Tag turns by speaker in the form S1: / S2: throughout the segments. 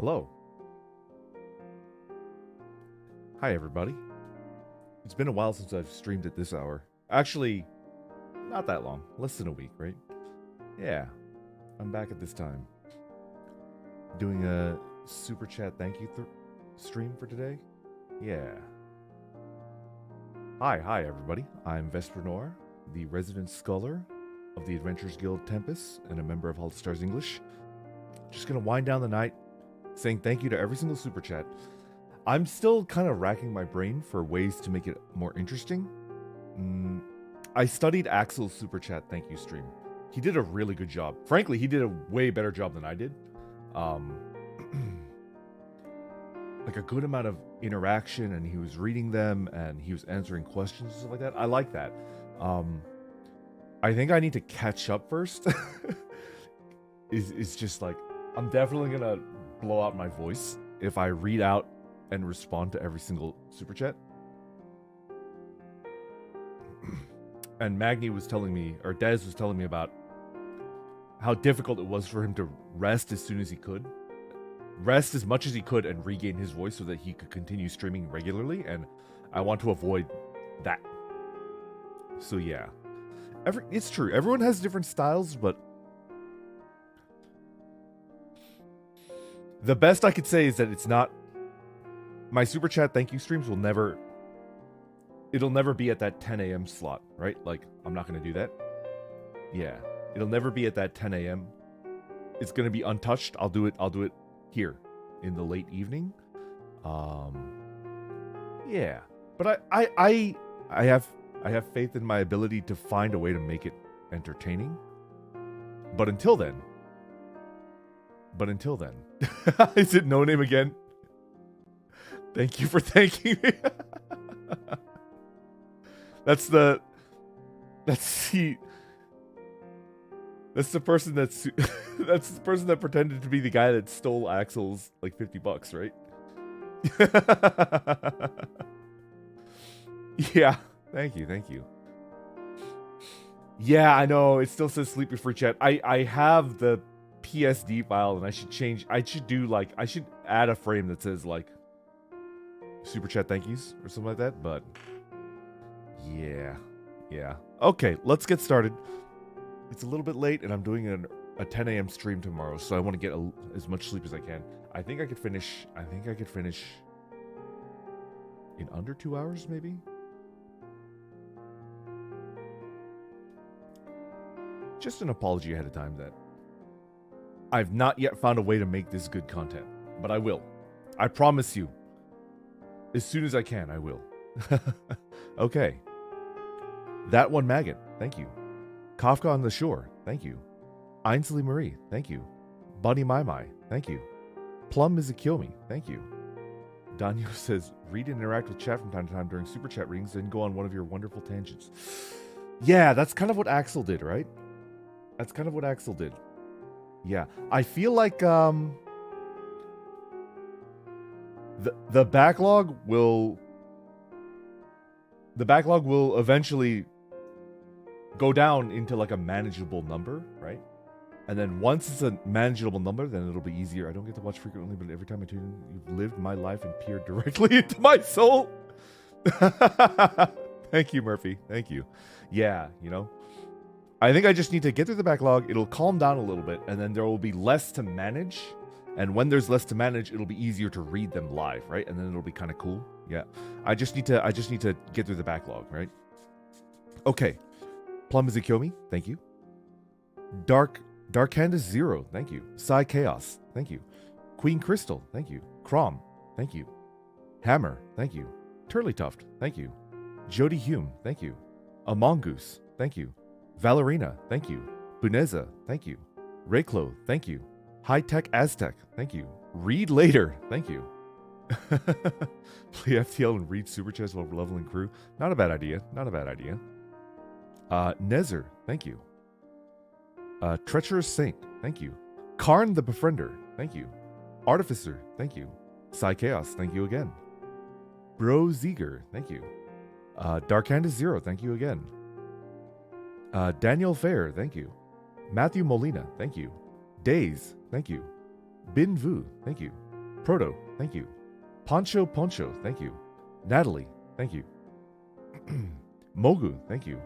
S1: Hello. Hi, everybody. It's been a while since I've streamed at this hour. Actually, not that long. Less than a week, right? Yeah. I'm back at this time. Doing a super chat thank you stream for today. Yeah. Hi, everybody. I'm Vesper Noir, the resident scholar of the Adventurers Guild Tempus and a member of HOLOSTARS English. Just gonna wind down the night saying thank you to every single super chat. I'm still kind of racking my brain for ways to make it more interesting. I studied Axel's super chat thank you stream. He did a really good job. Frankly, he did a way better job than I did. Like a good amount of interaction, and he was reading them and he was answering questions and stuff like that. I like that. I think I need to catch up first. It's just like, I'm definitely gonna blow out my voice if I read out and respond to every single super chat. And Magni was telling me, or Dez was telling me about how difficult it was for him to rest as soon as he could. Rest as much as he could and regain his voice so that he could continue streaming regularly, and I want to avoid that. So yeah. It's true, everyone has different styles, but the best I could say is that it's not... My super chat thank you streams will never... It'll never be at that 10 a.m. slot, right? Like, I'm not going to do that. Yeah. It'll never be at that 10 a.m. It's going to be untouched. I'll do it here in the late evening. Yeah. But I have faith in my ability to find a way to make it entertaining. But until then... Is it No Name again? Thank you for thanking me. That's the person that's the person that pretended to be the guy that stole Axel's like $50, right? Yeah, thank you. Yeah, I know, it still says sleepy free chat. I have the PSD file and I should add a frame that says like super chat thank yous or something like that, but yeah. Okay, let's get started. It's a little bit late and I'm doing a 10 a.m. stream tomorrow, so I want to get as much sleep as I can. I think I could finish in under 2 hours, maybe? Just an apology ahead of time that I've not yet found a way to make this good content, but I will. I promise you. As soon as I can, I will. Okay. That one Maggot, thank you. Kafka on the Shore, thank you. Ainsley Marie, thank you. Bunny Mai Mai, thank you. Plum Mizukyomi, thank you. Daniel says, read and interact with chat from time to time during super chat readings, then go on one of your wonderful tangents. Yeah, that's kind of what Axel did, right? That's kind of what Axel did. Yeah, I feel like the backlog will eventually go down into like a manageable number, right? And then once it's a manageable number, then it'll be easier. I don't get to watch frequently, but every time I tune in, you've lived my life and peered directly into my soul. Thank you, Murphy. Thank you. Yeah, you know. I think I just need to get through the backlog. It'll calm down a little bit, and then there will be less to manage. And when there's less to manage, it'll be easier to read them live, right? And then it'll be kind of cool. Yeah. I just need to get through the backlog, right? Okay. Plum Mizukyomi, thank you. Dark Candace Zero, thank you. Psy Chaos, thank you. Queen Crystal, thank you. Crom, thank you. Hammer, thank you. Turleytuft, thank you. Jody Hume, thank you. Amongoose, thank you. Valerina, thank you. Buneza, thank you. Rayclo, thank you. High Tech Aztec, thank you. Read later, thank you. Play FTL and read super chats while leveling crew. Not a bad idea. Nezer, thank you. Treacherous Saint, thank you. Karn the Befriender, thank you. Artificer, thank you. Psy Chaos, thank you again. Bro Zeger, thank you. Dark Candace Zero, thank you again. Daniel Fair, thank you. Matthew Molina, thank you. Days, thank you. Bin Vu, thank you. Proto, thank you. Poncho, thank you. Natalie, thank you. Mogu, thank you.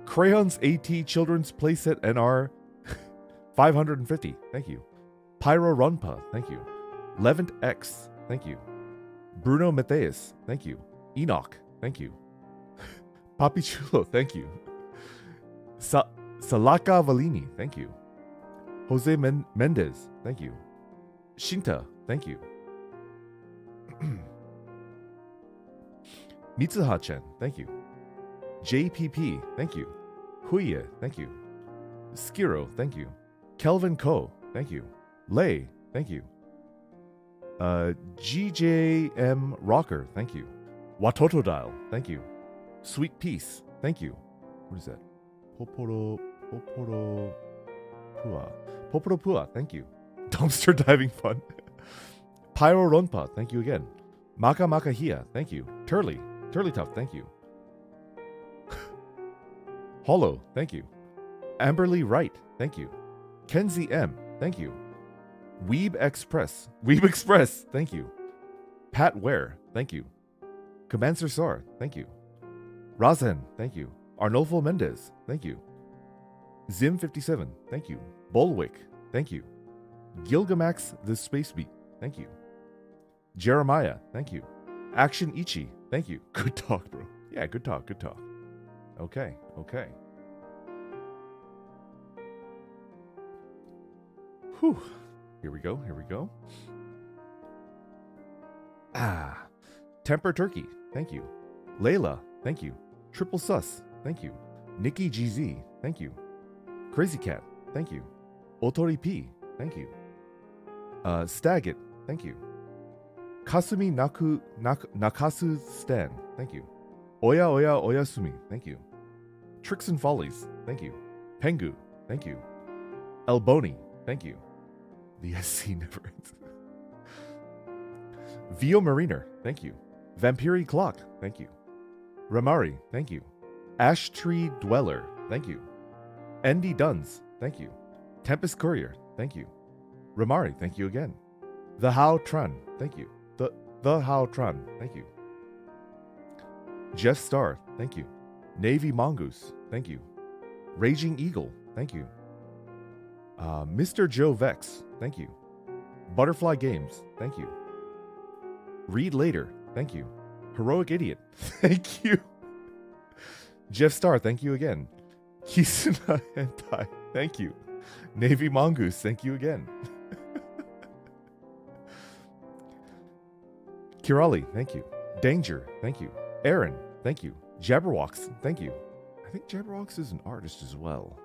S1: Crayons AT Children's Playset NR 550, thank you. Pyro Runpa, thank you. Levant X, thank you. Bruno Matthias, thank you. Enoch, thank you. Papi Chulo, thank you. Salaka Valini, thank you. Jose Mendez, thank you. Shinta, thank you. Mitsuha-chan, thank you. JPP, thank you. Huye, thank you. Skiro, thank you. Kelvin Ko, thank you. Lei, thank you. GJM Rocker, thank you. Watotodile, thank you. Sweet Peace, thank you. What is that? Poporo Pua, thank you. Dumpster Diving Fun. Pyro Ronpa, thank you again. Maka Makahia, thank you. Turley Tough, thank you. Hollow, thank you. Amberly Wright, thank you. Kenzie M, thank you. Weeb Express, thank you. Pat Ware, thank you. Commander Sar, thank you. Razen, thank you. Arnolfo Mendez, thank you. Zim57, thank you. Bolwick, thank you. Gilgamax the Space Beat, thank you. Jeremiah, thank you. Action Ichi, thank you. Good talk, bro. Yeah, good talk. Okay. Whew. Here we go. Temper Turkey, thank you. Layla, thank you. Triple Sus, thank you. Nikki GZ, thank you. Crazy Cat, thank you. Otori P, thank you. Stagit, thank you. Kasumi Nakasu Stan, thank you. Oya Oyasumi, thank you. Tricks and Follies, thank you. Pengu, thank you. Elboni, thank you. The SC never ends. Vio Mariner, thank you. Vampiri Clock, thank you. Ramari, thank you. Ash Tree Dweller, thank you. Andy Duns, thank you. Tempest Courier, thank you. Ramari, thank you again. The How Tran, thank you. The How Tran, thank you. Jeff Star, thank you. Navy Mongoose, thank you. Raging Eagle, thank you. Mr. Joe Vex, thank you. Butterfly Games, thank you. Read Later, thank you. Heroic Idiot, thank you. Jeff Star, thank you again. Kisuna Hentai, thank you. Navy Mongoose, thank you again. Kirali, thank you. Danger, thank you. Aaron, thank you. Jabberwox, thank you. I think Jabberwox is an artist as well.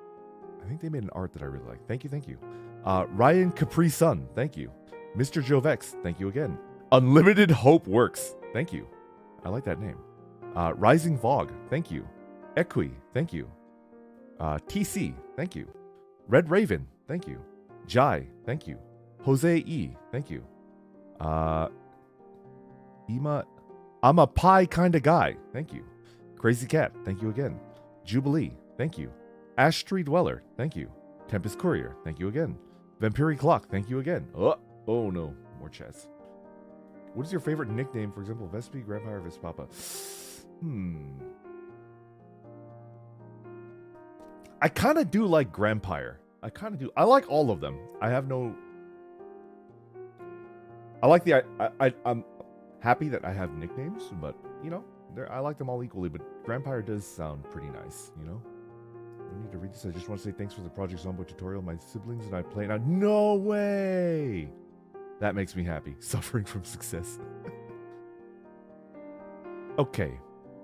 S1: I think they made an art that I really like. Thank you. Ryan Capri Sun, thank you. Mr. Jovex, thank you again. Unlimited Hope Works, thank you. I like that name. Rising Fog, thank you. Equi, thank you. TC, thank you. Red Raven, thank you. Jai, thank you. Jose E, thank you. I'm a pie kind of guy, thank you. Crazy Cat, thank you again. Jubilee, thank you. Ash Tree Dweller, thank you. Tempest Courier, thank you again. Vampiri Clock, thank you again. Oh no, more chats. What is your favorite nickname? For example, Vespi, Grandpa, Vespapa. I kind of do like Grandpire. I kind of do. I like all of them. I like I'm happy that I have nicknames, but I like them all equally. But Grandpire does sound pretty nice, I need to read this. I just want to say thanks for the Project Zomboid tutorial. My siblings and I play now. No way! That makes me happy. Suffering from success. Okay,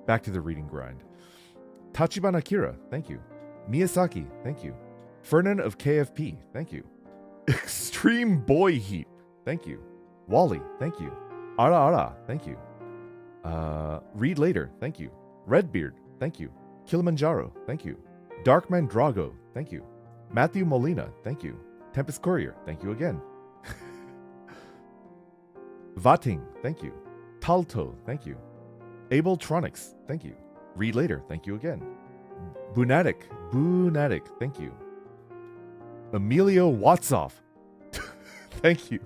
S1: back to the reading grind. Tachibana Kira, thank you. Miyazaki, thank you. Fernan of KFP, thank you. Extreme Boy Heat, thank you. Wally, thank you. Ara, thank you. Read Later, thank you. Redbeard, thank you. Kilimanjaro, thank you. Darkman Drago, thank you. Matthew Molina, thank you. Tempest Courier, thank you again. Vating, thank you. Talto, thank you. Abletronics, thank you. Read Later, thank you again. Bunatic, thank you. Emilio Watsoff, thank you.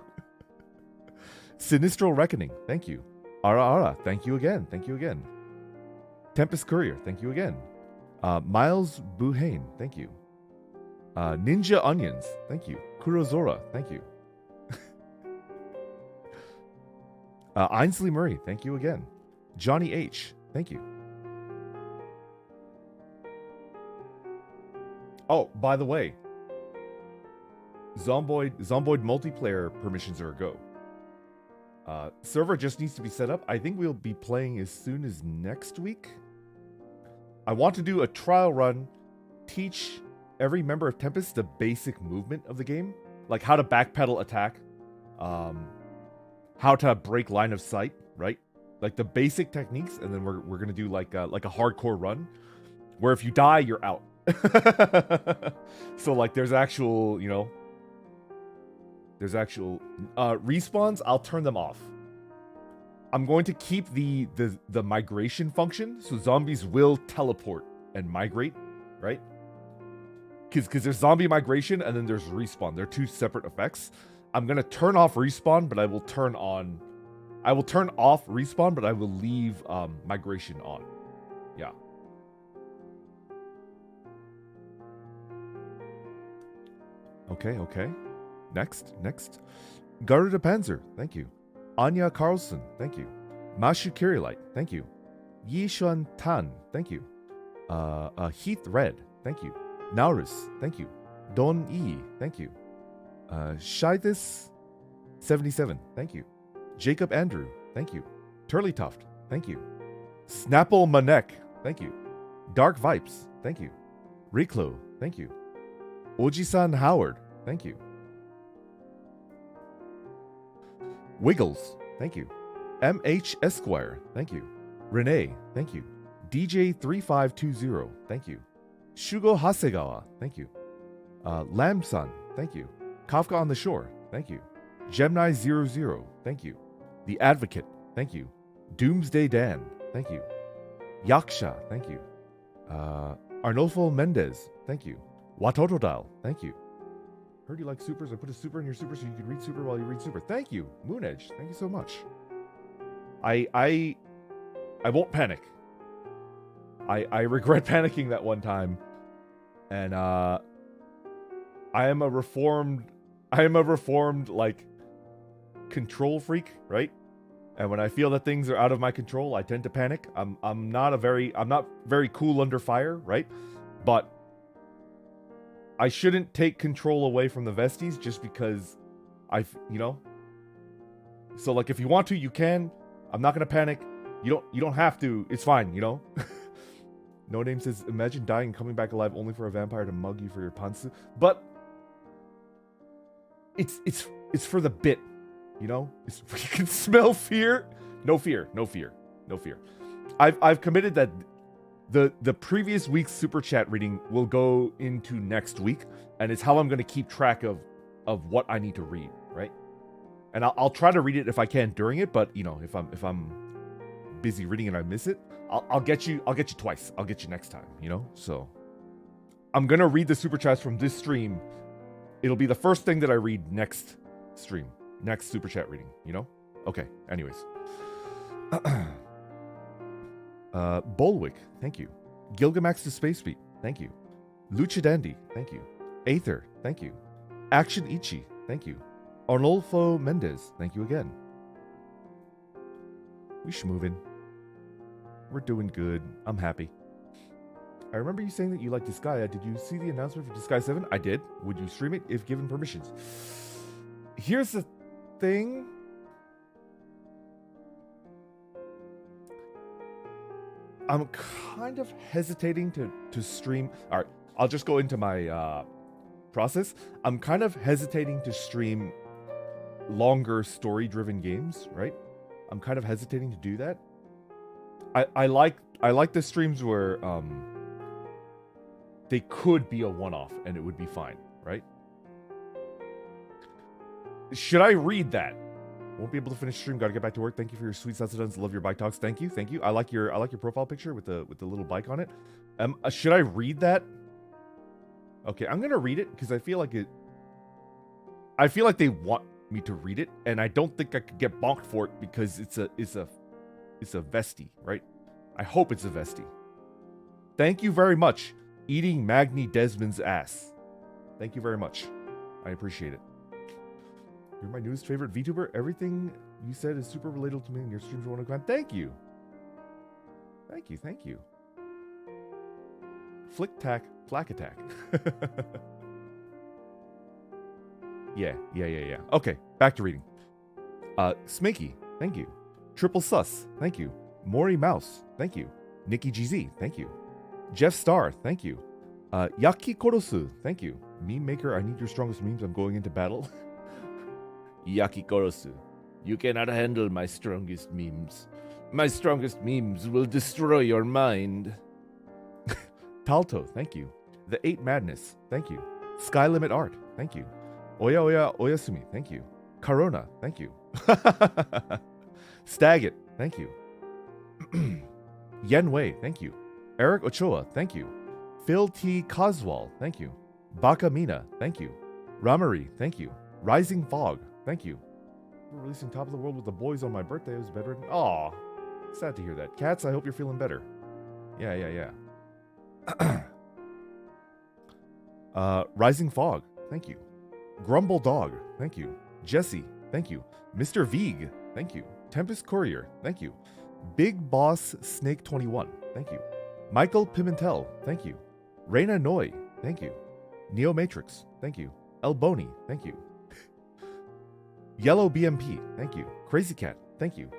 S1: Sinistral Reckoning, thank you. Ara Ara, thank you again. Thank you again. Tempest Courier, thank you again. Miles Buhane, thank you. Ninja Onions, thank you. Kurozora, thank you. Ainsley Murray, thank you again. Johnny H, thank you. Oh, by the way, Zomboid multiplayer permissions are a go. Server just needs to be set up. I think we'll be playing as soon as next week. I want to do a trial run, teach every member of Tempest the basic movement of the game, like how to backpedal attack, how to break line of sight, right? Like the basic techniques, and then we're gonna do like a hardcore run, where if you die, you're out. So like there's actual, you know, there's actual respawns. I'll turn them off. I'm going to keep the migration function, so zombies will teleport and migrate, right? Because there's zombie migration and then there's respawn. They're two separate effects. I'm gonna turn off respawn, but I will turn off respawn, but I will leave migration on. Yeah. Okay. Next. Garuda Panzer, thank you. Anya Carlson, thank you. Mashu Kirilite, thank you. Yishuan Tan, thank you. Heath Red, thank you. Naurus, thank you. Don E, thank you. Shidus77, thank you. Jacob Andrew, thank you. Turleytoft, thank you. Snapple Manek, thank you. Dark Vipes, thank you. Reclo, thank you. Oji-san Howard, thank you. Wiggles, thank you. MH Esquire, thank you. Renee, thank you. DJ3520, thank you. Shugo Hasegawa, thank you. Lamb-san, thank you. Kafka on the Shore, thank you. Gemini00, thank you. The Advocate, thank you. Doomsday Dan, thank you. Yaksha, thank you. Arnolfo Mendez, thank you. Watotodile, thank you. Heard you like supers. I put a super in your super so you can read super while you read super. Thank you, Moon Edge. Thank you so much. I won't panic. I regret panicking that one time, and I am a reformed like control freak, right? And when I feel that things are out of my control, I tend to panic. I'm not very cool under fire, right? But I shouldn't take control away from the Vesties just because you know. So like if you want to, you can. I'm not gonna panic. You don't have to. It's fine, you know. No Name says, imagine dying and coming back alive only for a vampire to mug you for your pantsu. But it's for the bit, you know. You can smell fear. No fear. I've committed that the previous week's super chat reading will go into next week, and it's how I'm going to keep track of what I need to read, right? And I'll try to read it if I can during it, but you know, if I'm busy reading and I miss it, I'll get you twice. I'll get you next time, you know? So I'm going to read the super chats from this stream. It'll be the first thing that I read next stream, next super chat reading, you know? Okay, anyways. Bolwick, thank you. Gilgamax to Space Beat, thank you. Lucha Dandy, thank you. Aether, thank you. Action Ichi, thank you. Arnolfo Mendez, thank you again. We schmoovin'. We're doing good. I'm happy. I remember you saying that you like Disgaea. Did you see the announcement for Disgaea 7? I did. Would you stream it if given permissions? Here's the thing. I'm kind of hesitating to stream. All right, I'll just go into my process. I'm kind of hesitating to stream longer story-driven games, right? I'm kind of hesitating to do that. I like the streams where they could be a one-off and it would be fine, right? Should I read that? Won't be able to finish stream. Gotta get back to work. Thank you for your sweet sustenance. Love your bike talks. Thank you. I like your profile picture with the little bike on it. Should I read that? Okay, I'm gonna read it because I feel like they want me to read it, and I don't think I could get bonked for it because it's a vestie, right? I hope it's a vestie. Thank you very much, eating Magni Dezmond's ass. Thank you very much. I appreciate it. You're my newest favorite VTuber. Everything you said is super relatable to me, and your streams are one of a kind. Thank you. Thank you. Thank you. Flick tack, flack attack. Yeah. Okay, back to reading. Smakey, thank you. Triple Sus, thank you. Mori Mouse, thank you. Nikki GZ, thank you. Jeff Star, thank you. Yaki Korosu, thank you. Meme Maker, I need your strongest memes. I'm going into battle. Yaki Korosu, you cannot handle my strongest memes. My strongest memes will destroy your mind. Talto, thank you. The 8 Madness, thank you. Sky Limit Art, thank you. Oya Oya Oyasumi, thank you. Corona, thank you. Stagit, thank you. Yen Wei, thank you. Eric Ochoa, thank you. Phil T. Coswall, thank you. Baka Mina, thank you. Ramari, thank you. Rising Fog, thank you. We're releasing Top of the World with the boys on my birthday. It was better. Aw, sad to hear that. Cats, I hope you're feeling better. Yeah. Rising Fog, thank you. Grumble Dog, thank you. Jesse, thank you. Mr. Veeg, thank you. Tempest Courier, thank you. Big Boss Snake 21, thank you. Michael Pimentel, thank you. Reina Noi, thank you. Neo Matrix, thank you. El Boni, thank you. Yellow BMP, thank you. Crazy Cat, thank you.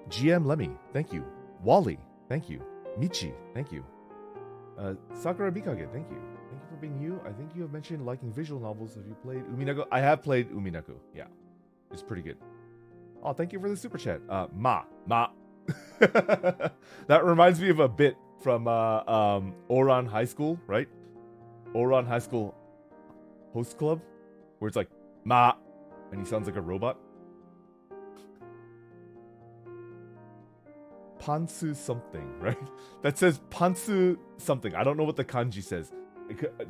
S1: GM Lemmy, thank you. Wally, thank you. Michi, thank you. Sakura Mikage, thank you. Thank you for being you. I think you have mentioned liking visual novels. Have you played Uminako? I have played Uminako. Yeah. It's pretty good. Oh, thank you for the super chat. Ma. That reminds me of a bit from Oran High School, right? Oran High School Host Club, where it's like, Ma, and he sounds like a robot. Pantsu something, right? That says Pantsu something. I don't know what the kanji says.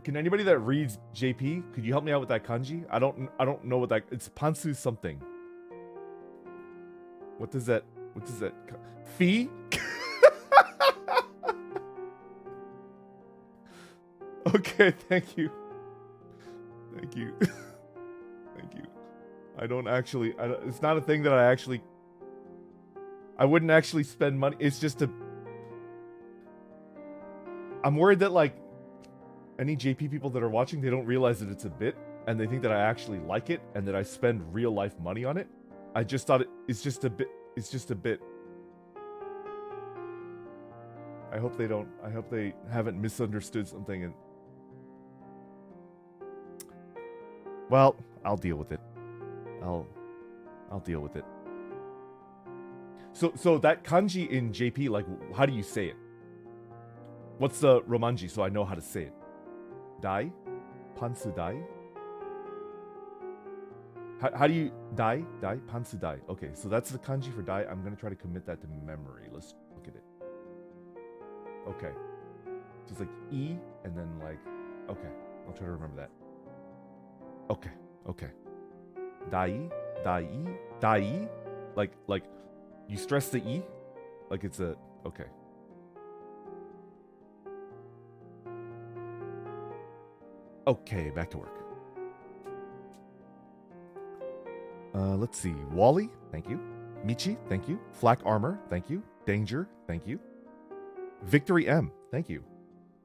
S1: Can anybody that reads JP, could you help me out with that kanji? I don't know what that, it's Pantsu something. What does that fee? Okay, thank you. Thank you. It's not a thing that I wouldn't actually spend money. It's just I'm worried that like any JP people that are watching, they don't realize that it's a bit and they think that I actually like it and that I spend real life money on it. I just thought it's just a bit. I hope they haven't misunderstood something and well, I'll deal with it. I'll deal with it. So that kanji in JP, like, how do you say it? What's the romanji so I know how to say it? Dai? Pantsu dai? How do you... Dai? Pantsu dai. Okay, so that's the kanji for dai. I'm going to try to commit that to memory. Let's look at it. Okay. So it's like E, and then like... Okay, I'll try to remember that. Okay. Dai? Like... You stress the E? Like it's a... Okay. Okay, back to work. Let's see. Wally, thank you. Michi, thank you. Flak Armor, thank you. Danger, thank you. Victory M, thank you.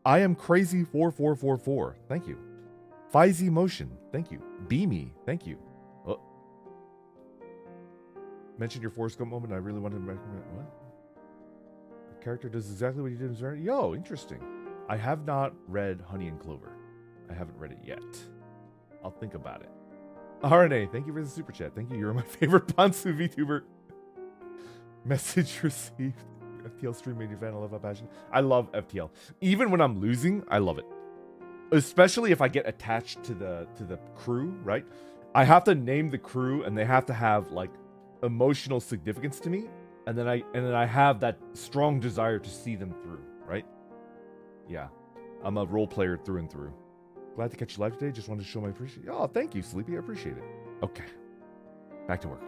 S1: I am crazy 4444, thank you. Fizy Motion, thank you. Beamy, thank you. Mention your Forrest Gump moment. I really wanted to recommend what? The character does exactly what he did in Zara. Yo, interesting. I have not read Honey and Clover. I haven't read it yet. I'll think about it. RNA, thank you for the super chat. Thank you. You're my favorite Pantsu VTuber. Message received. FTL stream made you fan. I love that passion. I love FTL. Even when I'm losing, I love it. Especially if I get attached to the crew, right? I have to name the crew and they have to have like emotional significance to me, and then I have that strong desire to see them through, right? Yeah, I'm a role player through and through. Glad to catch you live today. Just wanted to show my appreciation. Oh, thank you, Sleepy. I appreciate it. Okay. Back to work.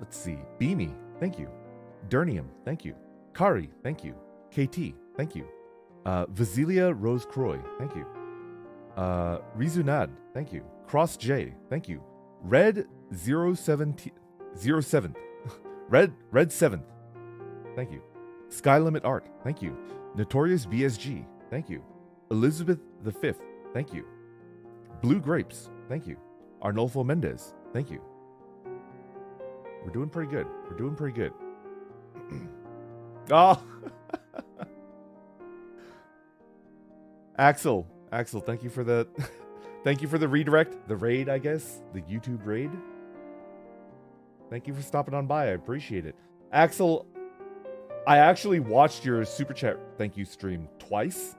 S1: Let's see. Beamy, thank you. Dernium, thank you. Kari, thank you. KT, thank you. Vasilia Rose Croy, thank you. Rizunad, thank you. Cross J, thank you. Red 07 Red 7th, thank you. Sky Limit Art, thank you. Notorious BSG, thank you. Elizabeth the 5th, thank you. Blue Grapes, thank you. Arnolfo Mendez, thank you. We're doing pretty good. We're doing pretty good. Oh! Axel, thank you for the thank you for the redirect, the raid, I guess, the YouTube raid. Thank you for stopping on by. I appreciate it. Axel, I actually watched your super chat thank you stream twice.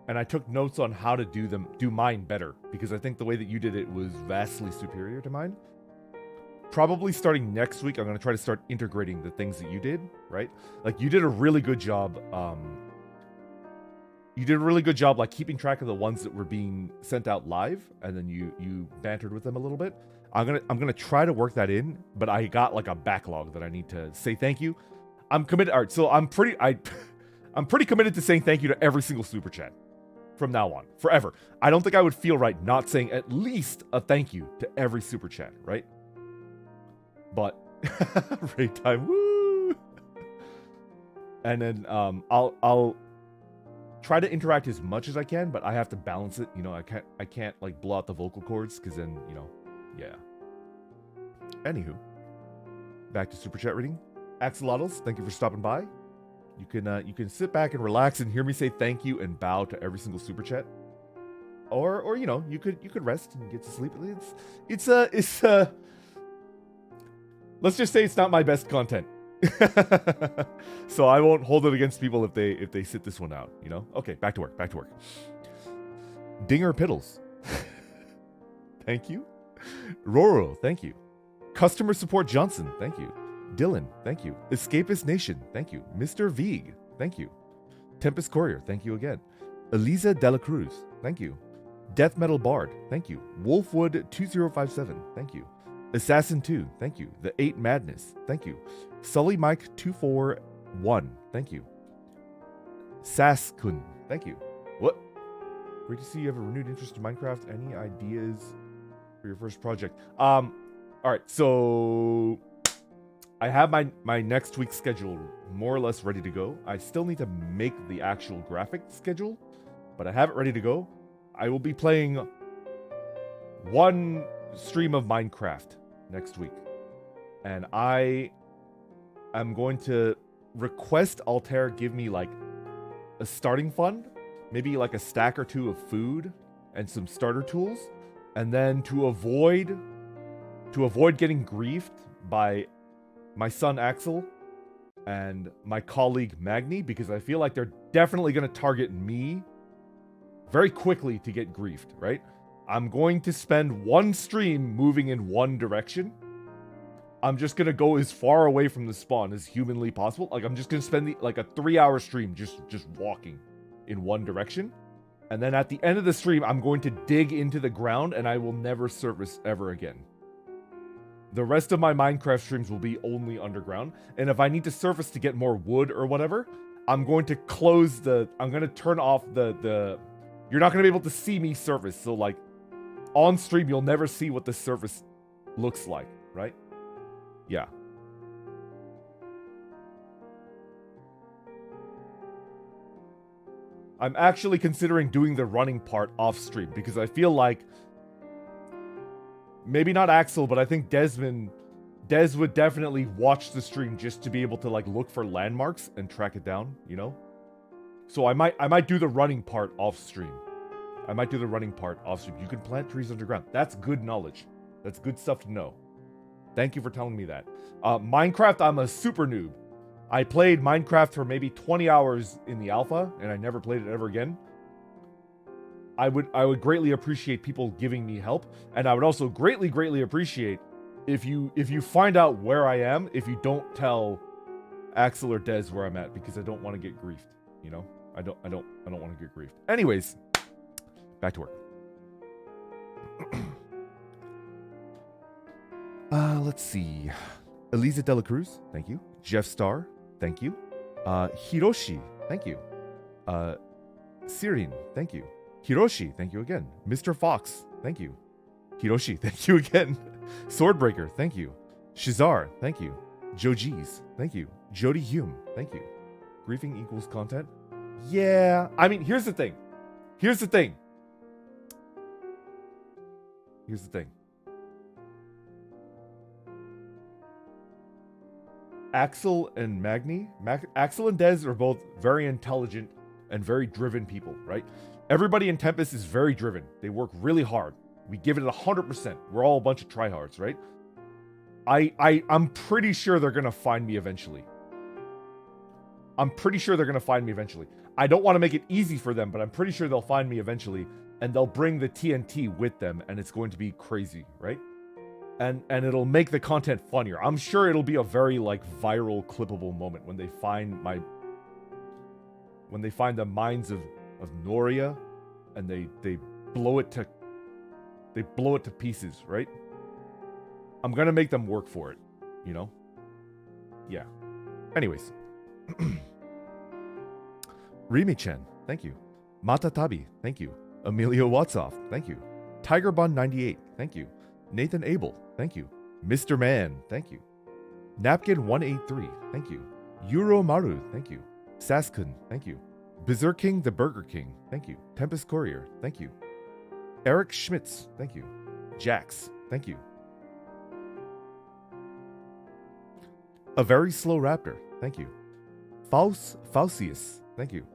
S1: And I took notes on how to do mine better, because I think the way that you did it was vastly superior to mine. Probably starting next week, I'm going to try to start integrating the things that you did, right? Like, you did a really good job. You did a really good job, like, keeping track of the ones that were being sent out live, and then you bantered with them a little bit. I'm gonna try to work that in, but I got like a backlog that I need to say thank you. I'm committed. All right, so I'm pretty committed to saying thank you to every single super chat from now on, forever. I don't think I would feel right not saying at least a thank you to every super chat, right? But raid time, woo! And then I'll try to interact as much as I can, but I have to balance it. You know, I can't like blow out the vocal cords, because then, you know, yeah. Anywho, back to super chat reading. Axolotls, thank you for stopping by. You can sit back and relax and hear me say thank you and bow to every single super chat, or you know, you could rest and get to sleep. It's let's just say it's not my best content. So I won't hold it against people if they sit this one out, you know? Okay, back to work. Dinger Piddles. Thank you. Roro, thank you. Customer Support Johnson, thank you. Dylan, thank you. Escapist Nation, thank you. Mr. Veeg, thank you. Tempest Courier, thank you again. Eliza Dela Cruz, thank you. Death Metal Bard, thank you. Wolfwood 2057, thank you. Assassin 2, thank you. The 8 Madness, thank you. Sully Mike 241, thank you. Saskun, thank you. What? Great to see you have a renewed interest in Minecraft. Any ideas for your first project? All right, so I have my next week's schedule more or less ready to go. I still need to make the actual graphic schedule, but I have it ready to go. I will be playing one stream of Minecraft next week, and I am going to request Altair give me like a starting fund, maybe like a stack or two of food and some starter tools, and then to avoid getting griefed by my son Axel and my colleague Magni, because I feel like they're definitely going to target me very quickly to get griefed, right? I'm going to spend one stream moving in one direction. I'm just going to go as far away from the spawn as humanly possible. Like, I'm just going to spend like a 3-hour stream just walking in one direction. And then at the end of the stream, I'm going to dig into the ground and I will never surface ever again. The rest of my Minecraft streams will be only underground. And if I need to surface to get more wood or whatever, I'm going to I'm going to turn off the you're not going to be able to see me surface. So like on stream, you'll never see what the surface looks like, right? Yeah. I'm actually considering doing the running part off stream because I feel like maybe not Axel, but I think Des would definitely watch the stream just to be able to like look for landmarks and track it down, you know? So I might do the running part off stream. You can plant trees underground. That's good knowledge. That's good stuff to know. Thank you for telling me that. Minecraft, I'm a super noob. I played Minecraft for maybe 20 hours in the alpha, and I never played it ever again. I would greatly appreciate people giving me help, and I would also greatly appreciate if you find out where I am, if you don't tell Axel or Des where I'm at, because I don't want to get griefed, you know? I don't want to get griefed. Anyways, back to work. Let's see. Elisa Dela Cruz, thank you. Jeff Starr, thank you. Hiroshi, thank you. Sirin, thank you. Hiroshi, thank you again. Mr. Fox, thank you. Hiroshi, thank you again. Swordbreaker, thank you. Shizar, thank you. Joji's, thank you. Jody Hume, thank you. Griefing equals content? Yeah, I mean, here's the thing. Here's the thing. Here's the thing. Axel and Magni, Axel and Dez are both very intelligent and very driven people, right? Everybody in Tempus is very driven. They work really hard. We give it 100%. We're all a bunch of tryhards, right? I'm pretty sure they're gonna find me eventually. I'm pretty sure they're gonna find me eventually. I don't want to make it easy for them, but I'm pretty sure they'll find me eventually, and they'll bring the TNT with them, and it's going to be crazy, right? And it'll make the content funnier. I'm sure it'll be a very like viral clippable moment when they find the minds of Noria, and they blow it to pieces, right? I'm gonna make them work for it, you know? Yeah. Anyways. Rimi-chan, thank you. Matatabi, thank you. Emilio Watsoff, thank you. Tigerbun98, thank you. Nathan Abel, thank you. Mr. Man, thank you. Napkin183, thank you. Yuro Maru, thank you. Saskun, thank you. Berserk King the Burger King, thank you. Tempest Courier, thank you. Eric Schmitz, thank you. Jax, thank you. A Very Slow Raptor, thank you. Fausius, thank you.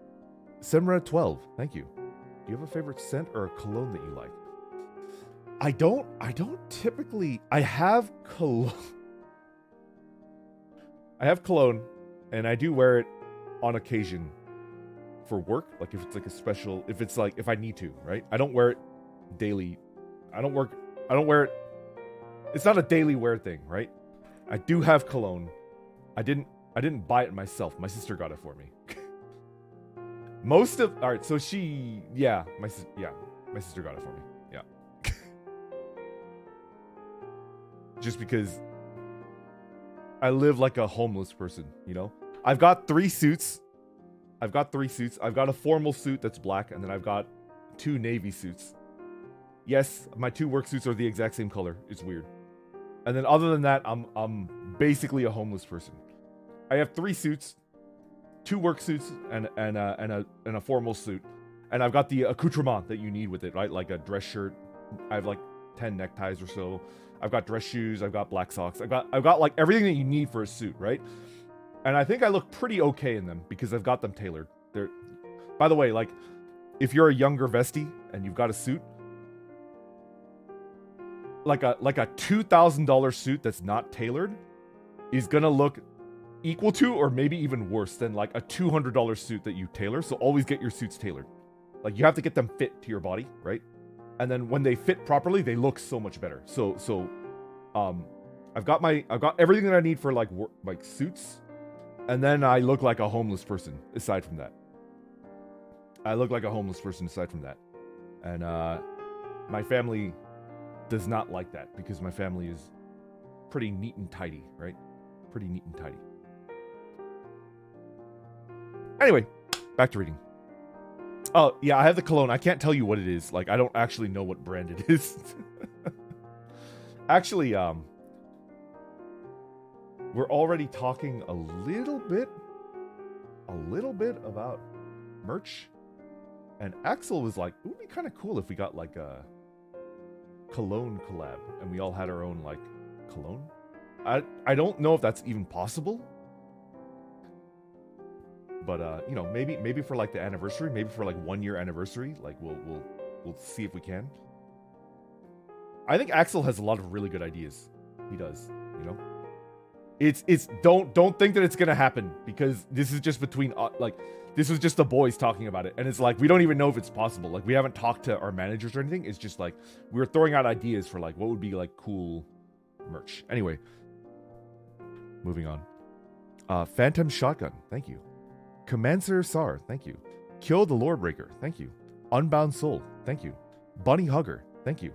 S1: Semra12, thank you. Do you have a favorite scent or a cologne that you like? I don't typically. I have cologne. I have cologne, and I do wear it on occasion for work. Like if it's like a special, if I need to, right? I don't wear it daily. I don't wear it. It's not a daily wear thing, right? I do have cologne. I didn't buy it myself. My sister got it for me. All right, so my sister got it for me. Yeah. Just because I live like a homeless person, you know? I've got 3 suits. I've got a formal suit that's black, and then I've got 2 navy suits. Yes, my 2 work suits are the exact same color. It's weird. And then other than that, I'm basically a homeless person. I have 3 suits, 2 work suits, and a formal suit. And I've got the accoutrement that you need with it, right? Like a dress shirt. I have like 10 neckties or so. I've got dress shoes. I've got black socks. I've got like everything that you need for a suit, right? And I think I look pretty okay in them because I've got them tailored. By the way, like if you're a younger vestie and you've got a suit, like a $2,000 suit that's not tailored is gonna look equal to or maybe even worse than like a $200 suit that you tailor. So always get your suits tailored. Like you have to get them fit to your body, right? And then when they fit properly, they look so much better. So I've got everything that I need for like suits, and then I look like a homeless person aside from that. And my family does not like that because my family is pretty neat and tidy, right? Pretty neat and tidy. Anyway, back to reading. Oh, yeah, I have the cologne. I can't tell you what it is. Like, I don't actually know what brand it is. Actually, we're already talking a little bit about merch. And Axel was like, it would be kind of cool if we got like a cologne collab and we all had our own like cologne. I don't know if that's even possible. But you know, maybe for like the anniversary, maybe for like 1 year anniversary, like we'll see if we can. I think Axel has a lot of really good ideas. He does, you know. It's don't think that it's gonna happen because this is just between like this was just the boys talking about it, and it's like we don't even know if it's possible. Like we haven't talked to our managers or anything. It's just like we were throwing out ideas for like what would be like cool merch. Anyway, moving on. Phantom Shotgun, thank you. Commander Sar, thank you. Kill the Lore Breaker, thank you. Unbound Soul, thank you. Bunny Hugger, thank you.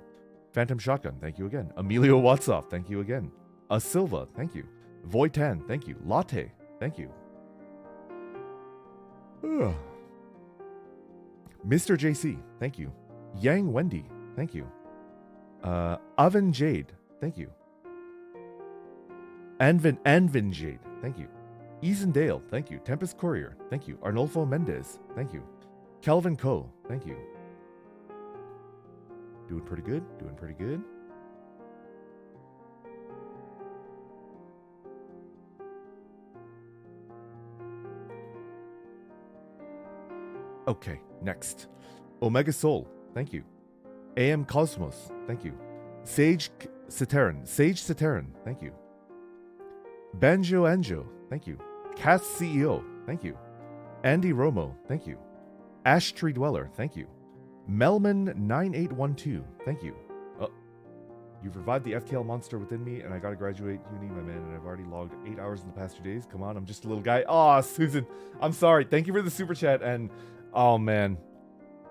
S1: Phantom Shotgun, thank you again. Emilio Watsoff, thank you again. Silva, thank you. Voitan, thank you. Latte, thank you. Mr. JC, thank you. Yang Wendy, thank you. Avan Jade, thank you. Anvin Jade, thank you. Eason Dale, thank you. Tempest Courier, thank you. Arnolfo Mendez, thank you. Calvin Coe, thank you. Doing pretty good, doing pretty good. Okay, next. Omega Soul, thank you. AM Cosmos, thank you. Sage Sateran, thank you. Banjo Anjo, thank you. Cass CEO, thank you. Andy Romo, thank you. Ash Tree Dweller, thank you. Melman9812, thank you. You've revived the FTL monster within me, and I gotta graduate uni, my man, and I've already logged 8 hours in the past 2 days. Come on, I'm just a little guy. Aw, Susan, I'm sorry. Thank you for the super chat, and oh man,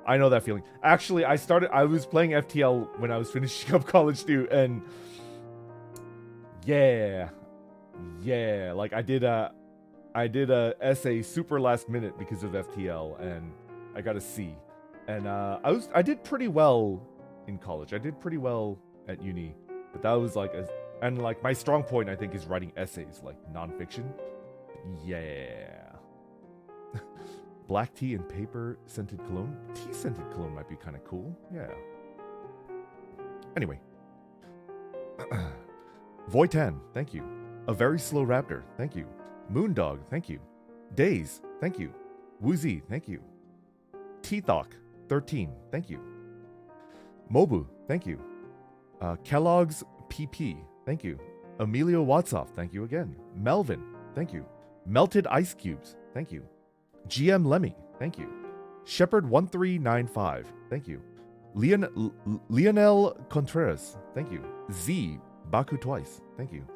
S1: I know that feeling. Actually, I was playing FTL when I was finishing up college too, and yeah, like I did a essay super last minute because of FTL, and I got a C. And I did pretty well in college. I did pretty well at uni, but that was like and like my strong point I think is writing essays, like nonfiction. Yeah. Black tea and paper scented cologne. Tea scented cologne might be kind of cool. Yeah. Anyway. Voitan, thank you. A very slow raptor, thank you. Moondog, thank you. Days, thank you. Woozy, thank you. Teethawk, 13, thank you. Mobu, thank you. Kellogg's PP, thank you. Emilio Watsoff, thank you again. Melvin, thank you. Melted Ice Cubes, thank you. GM Lemmy, thank you. Shepherd1395, thank you. Lionel Contreras, thank you. Z, Baku twice, thank you.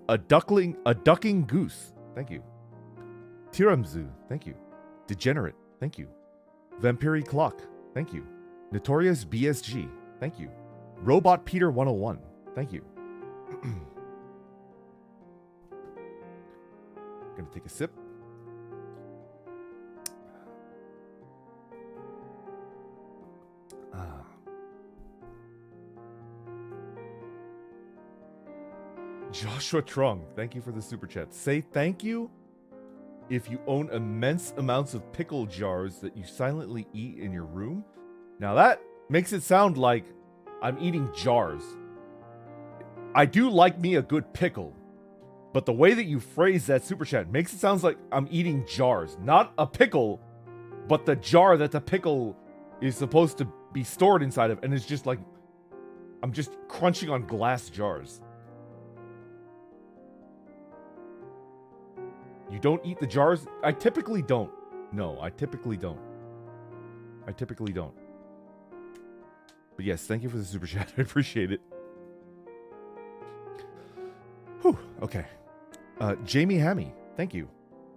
S1: A ducking goose, thank you. Tiramzu, thank you. Degenerate, thank you. Vampiri Clock, thank you. Notorious BSG, thank you. Robot Peter 101, thank you. Gonna take a sip. Joshua Trung, thank you for the super chat. Say thank you if you own immense amounts of pickle jars that you silently eat in your room. Now that makes it sound like I'm eating jars. I do like me a good pickle, but the way that you phrase that super chat makes it sound like I'm eating jars. Not a pickle, but the jar that the pickle is supposed to be stored inside of, and it's just like I'm just crunching on glass jars. You don't eat the jars? I typically don't. No, I typically don't. But yes, thank you for the super chat. I appreciate it. Whew, okay. Jamie Hammy, thank you.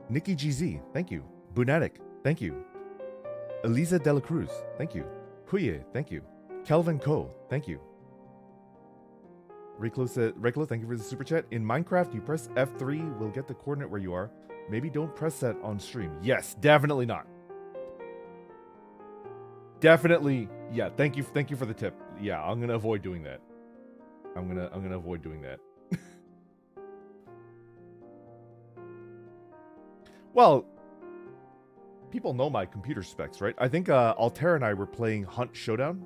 S1: Nikki GZ, thank you. Bunatic, thank you. Eliza Dela Cruz, thank you. Huye, thank you. Kelvin Ko, thank you. Reclo, thank you for the super chat. In Minecraft, you press F3, will get the coordinate where you are. Maybe don't press that on stream. Yes, definitely not. Definitely, yeah. Thank you for the tip. Yeah, I'm gonna avoid doing that. I'm gonna avoid doing that. Well, people know my computer specs, right? I think Altair and I were playing Hunt Showdown.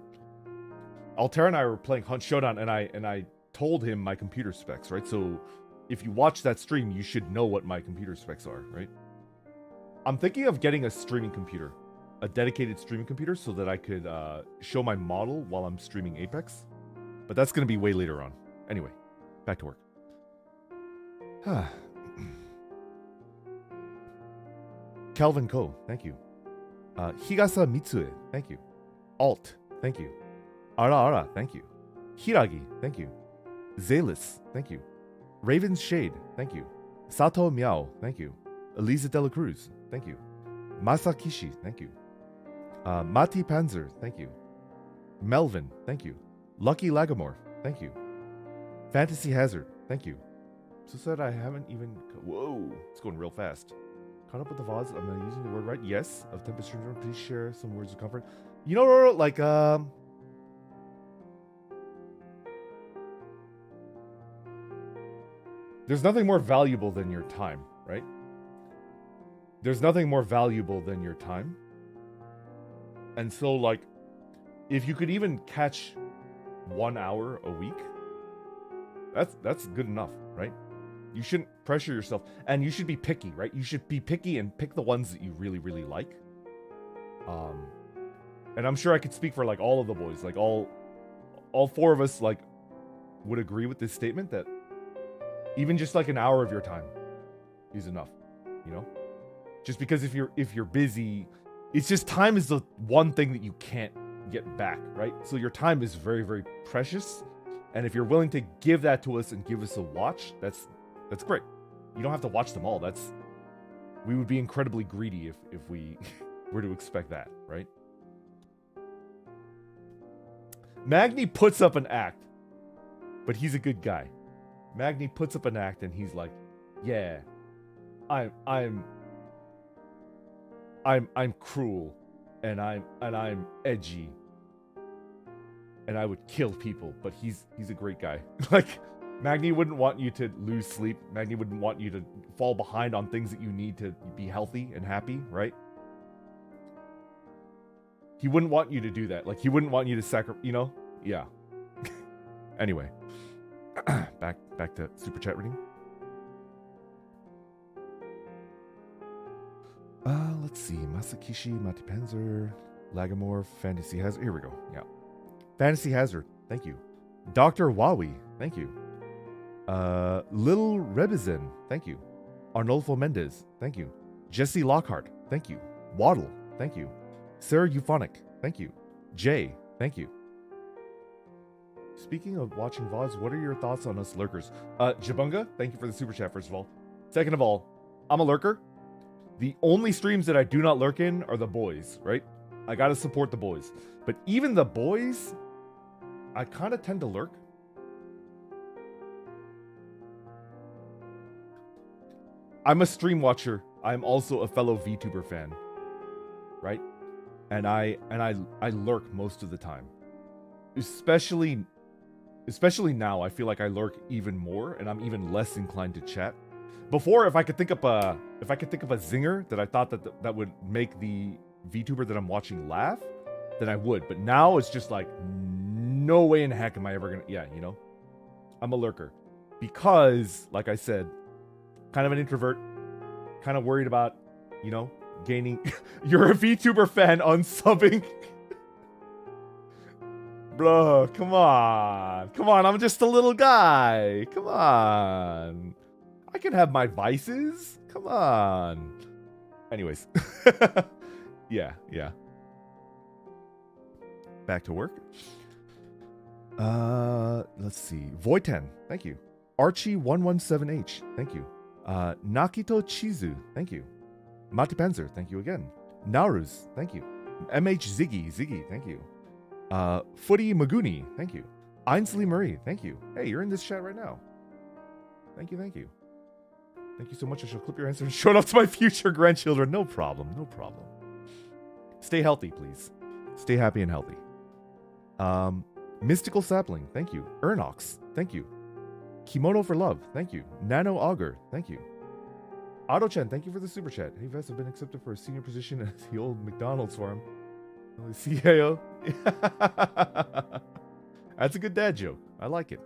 S1: And I told him my computer specs, right? So if you watch that stream, you should know what my computer specs are, right? I'm thinking of getting a streaming computer, a dedicated streaming computer, so that I could show my model while I'm streaming Apex. But that's going to be way later on. Anyway, back to work. Calvin Ko, thank you. Higasa Mitsue, thank you. Alt, thank you. Ara, thank you. Hiragi, thank you. Zalis, thank you. Raven's Shade, thank you. Sato Miao, thank you. Eliza Dela Cruz, thank you. Masakishi, thank you. Mati Panzer, thank you. Melvin, thank you. Lucky Lagamore, thank you. Fantasy Hazard, thank you. So said I haven't even... Whoa, it's going real fast. Caught up with the VODs, am I using the word right? Yes, of Tempest Syndrome, please share some words of comfort. You know, like, there's nothing more valuable than your time, right? There's nothing more valuable than your time. And so, like, if you could even catch 1 hour a week, that's good enough, right? You shouldn't pressure yourself, and you should be picky, right? You should be picky and pick the ones that you really, really like. And I'm sure I could speak for like all of the boys, like all four of us, like, would agree with this statement that even just like an hour of your time is enough, you know? Just because if you're busy, it's just time is the one thing that you can't get back, right? So your time is very, very precious. And if you're willing to give that to us and give us a watch, that's great. You don't have to watch them all. We would be incredibly greedy if we were to expect that, right? Magni puts up an act, but he's a good guy. Magni puts up an act and he's like, yeah, I'm cruel and I'm edgy and I would kill people, but he's a great guy. Like, Magni wouldn't want you to lose sleep. Magni wouldn't want you to fall behind on things that you need to be healthy and happy, right? He wouldn't want you to do that. Like, he wouldn't want you to sacrifice, you know? Yeah. Anyway. back to super chat reading. Let's see. Masakishi, Mati Panzer, Lagamore, Fantasy Hazard. Here we go. Yeah. Fantasy Hazard. Thank you. Dr. Wawi. Thank you. Lil Rebizin. Thank you. Arnolfo Mendez. Thank you. Jesse Lockhart. Thank you. Waddle. Thank you. Sarah Euphonic. Thank you. Jay. Thank you. Speaking of watching VODs, what are your thoughts on us lurkers? Jabunga, thank you for the super chat, first of all. Second of all, I'm a lurker. The only streams that I do not lurk in are the boys, right? I gotta support the boys. But even the boys, I kind of tend to lurk. I'm a stream watcher. I'm also a fellow VTuber fan, right? And I lurk most of the time. Especially now, I feel like I lurk even more, and I'm even less inclined to chat. Before, if I could think of a zinger that I thought that would make the VTuber that I'm watching laugh, then I would. But now it's just like, no way in heck am I ever gonna. Yeah, you know, I'm a lurker because, like I said, kind of an introvert, kind of worried about, you know, gaining. You're a VTuber fan unsubbing. Bro, come on, I'm just a little guy, come on, I can have my vices, come on. Anyways, yeah, back to work. Let's see, Voitan, thank you. Archie117H, thank you. Nakito Chizu, thank you. Mati Panzer, thank you again. Naruz, thank you. MH Ziggy, thank you. Footy Maguni, thank you. Ainsley Marie, thank you. Hey, you're in this chat right now. Thank you. Thank you so much. I shall clip your answer and show it off to my future grandchildren. No problem. Stay healthy, please. Stay happy and healthy. Mystical Sapling, thank you. Ernox, thank you. Kimono for Love, thank you. Nano Augur, thank you. Otto-chan, thank you for the super chat. Hey, Vess, I've been accepted for a senior position at the old McDonald's farm. CAO. That's a good dad joke. I like it.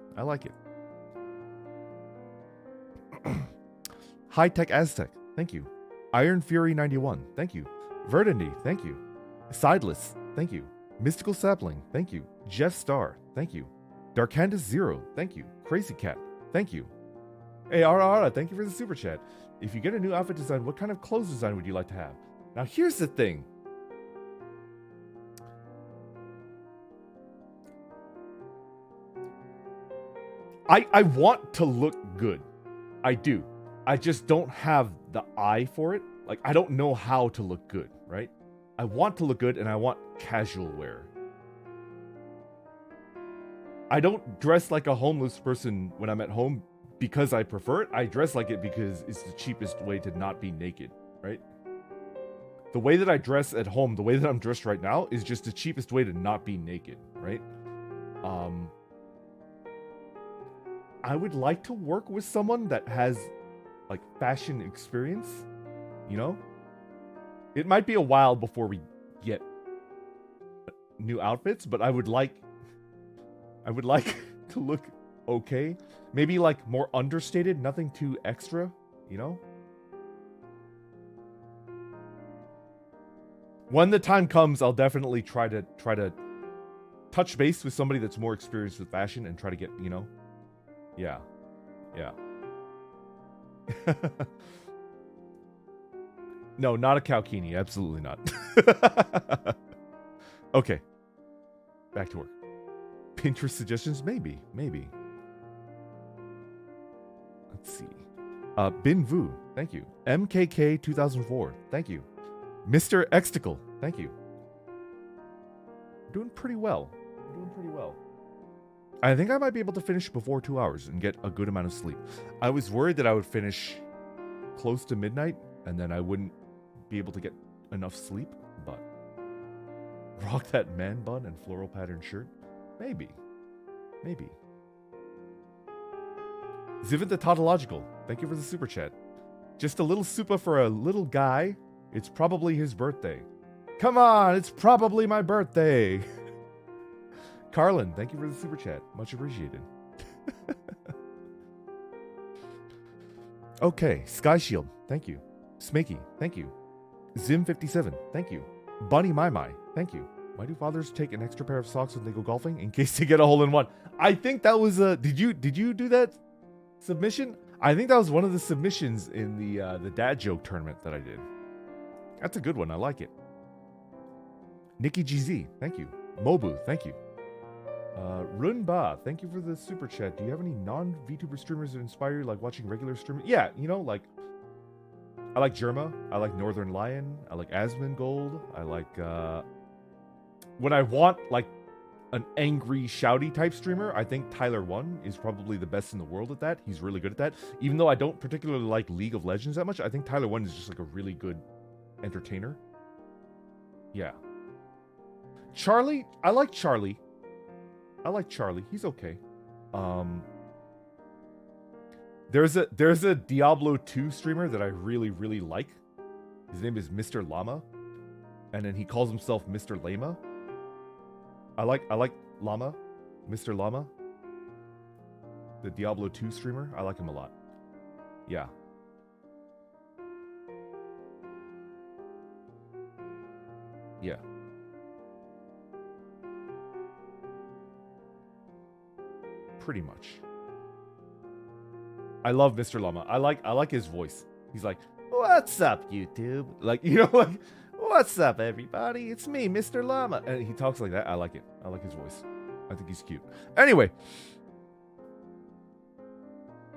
S1: High Tech Aztec, thank you. Iron Fury 91, thank you. Verdandi, thank you. Sideless, thank you. Mystical Sapling, thank you. Jeff Star, thank you. Darkandus Zero, thank you. Crazy Cat, thank you. Hey, Ara, thank you for the super chat. If you get a new outfit design, what kind of clothes design would you like to have? Now, here's the thing. I want to look good. I do. I just don't have the eye for it. Like, I don't know how to look good, right? I want to look good and I want casual wear. I don't dress like a homeless person when I'm at home because I prefer it. I dress like it because it's the cheapest way to not be naked, right? The way that I dress at home, the way that I'm dressed right now, is just the cheapest way to not be naked, right? I would like to work with someone that has, like, fashion experience, you know? It might be a while before we get new outfits, but I would like to look okay. Maybe, like, more understated, nothing too extra, you know? When the time comes, I'll definitely try to touch base with somebody that's more experienced with fashion and try to get, you know? Yeah. Yeah. No, not a Kalkini. Absolutely not. Okay. Back to work. Pinterest suggestions? Maybe. Let's see. Bin Vu. Thank you. MKK 2004. Thank you. Mr. Exticle. Thank you. Doing pretty well. I think I might be able to finish before 2 hours and get a good amount of sleep. I was worried that I would finish close to midnight and then I wouldn't be able to get enough sleep, but rock that man bun and floral pattern shirt? Maybe. Zivit the Tautological, thank you for the super chat. Just a little super for a little guy. It's probably his birthday. Come on, it's probably my birthday. Carlin, thank you for the super chat. Much appreciated. Okay, Sky Shield, thank you. Smakey, thank you. Zim57, thank you. Bunny My My, thank you. Why do fathers take an extra pair of socks when they go golfing? In case they get a hole-in-one. I think that was a... Did you do that submission? I think that was one of the submissions in the dad joke tournament that I did. That's a good one. I like it. Nikki GZ, thank you. Mobu, thank you. Runba, thank you for the super chat. Do you have any non-VTuber streamers that inspire you, like watching regular streamers? Yeah, you know, like... I like Germa. I like Northern Lion. I like Asmongold. I like, when I want, like, an angry, shouty type streamer, I think Tyler1 is probably the best in the world at that. He's really good at that. Even though I don't particularly like League of Legends that much, I think Tyler1 is just, like, a really good entertainer. Yeah. Charlie? I like Charlie. He's okay. There's a Diablo 2 streamer that I really, really like. His name is Mr. Llama. And then he calls himself Mr. Lama. I like Llama. Mr. Llama. The Diablo 2 streamer. I like him a lot. Yeah. Yeah. Pretty much. I love Mr. Llama. I like his voice. He's like, "What's up, YouTube?" Like, you know, like, "What's up, everybody? It's me, Mr. Llama." And he talks like that. I like it. I like his voice. I think he's cute. Anyway.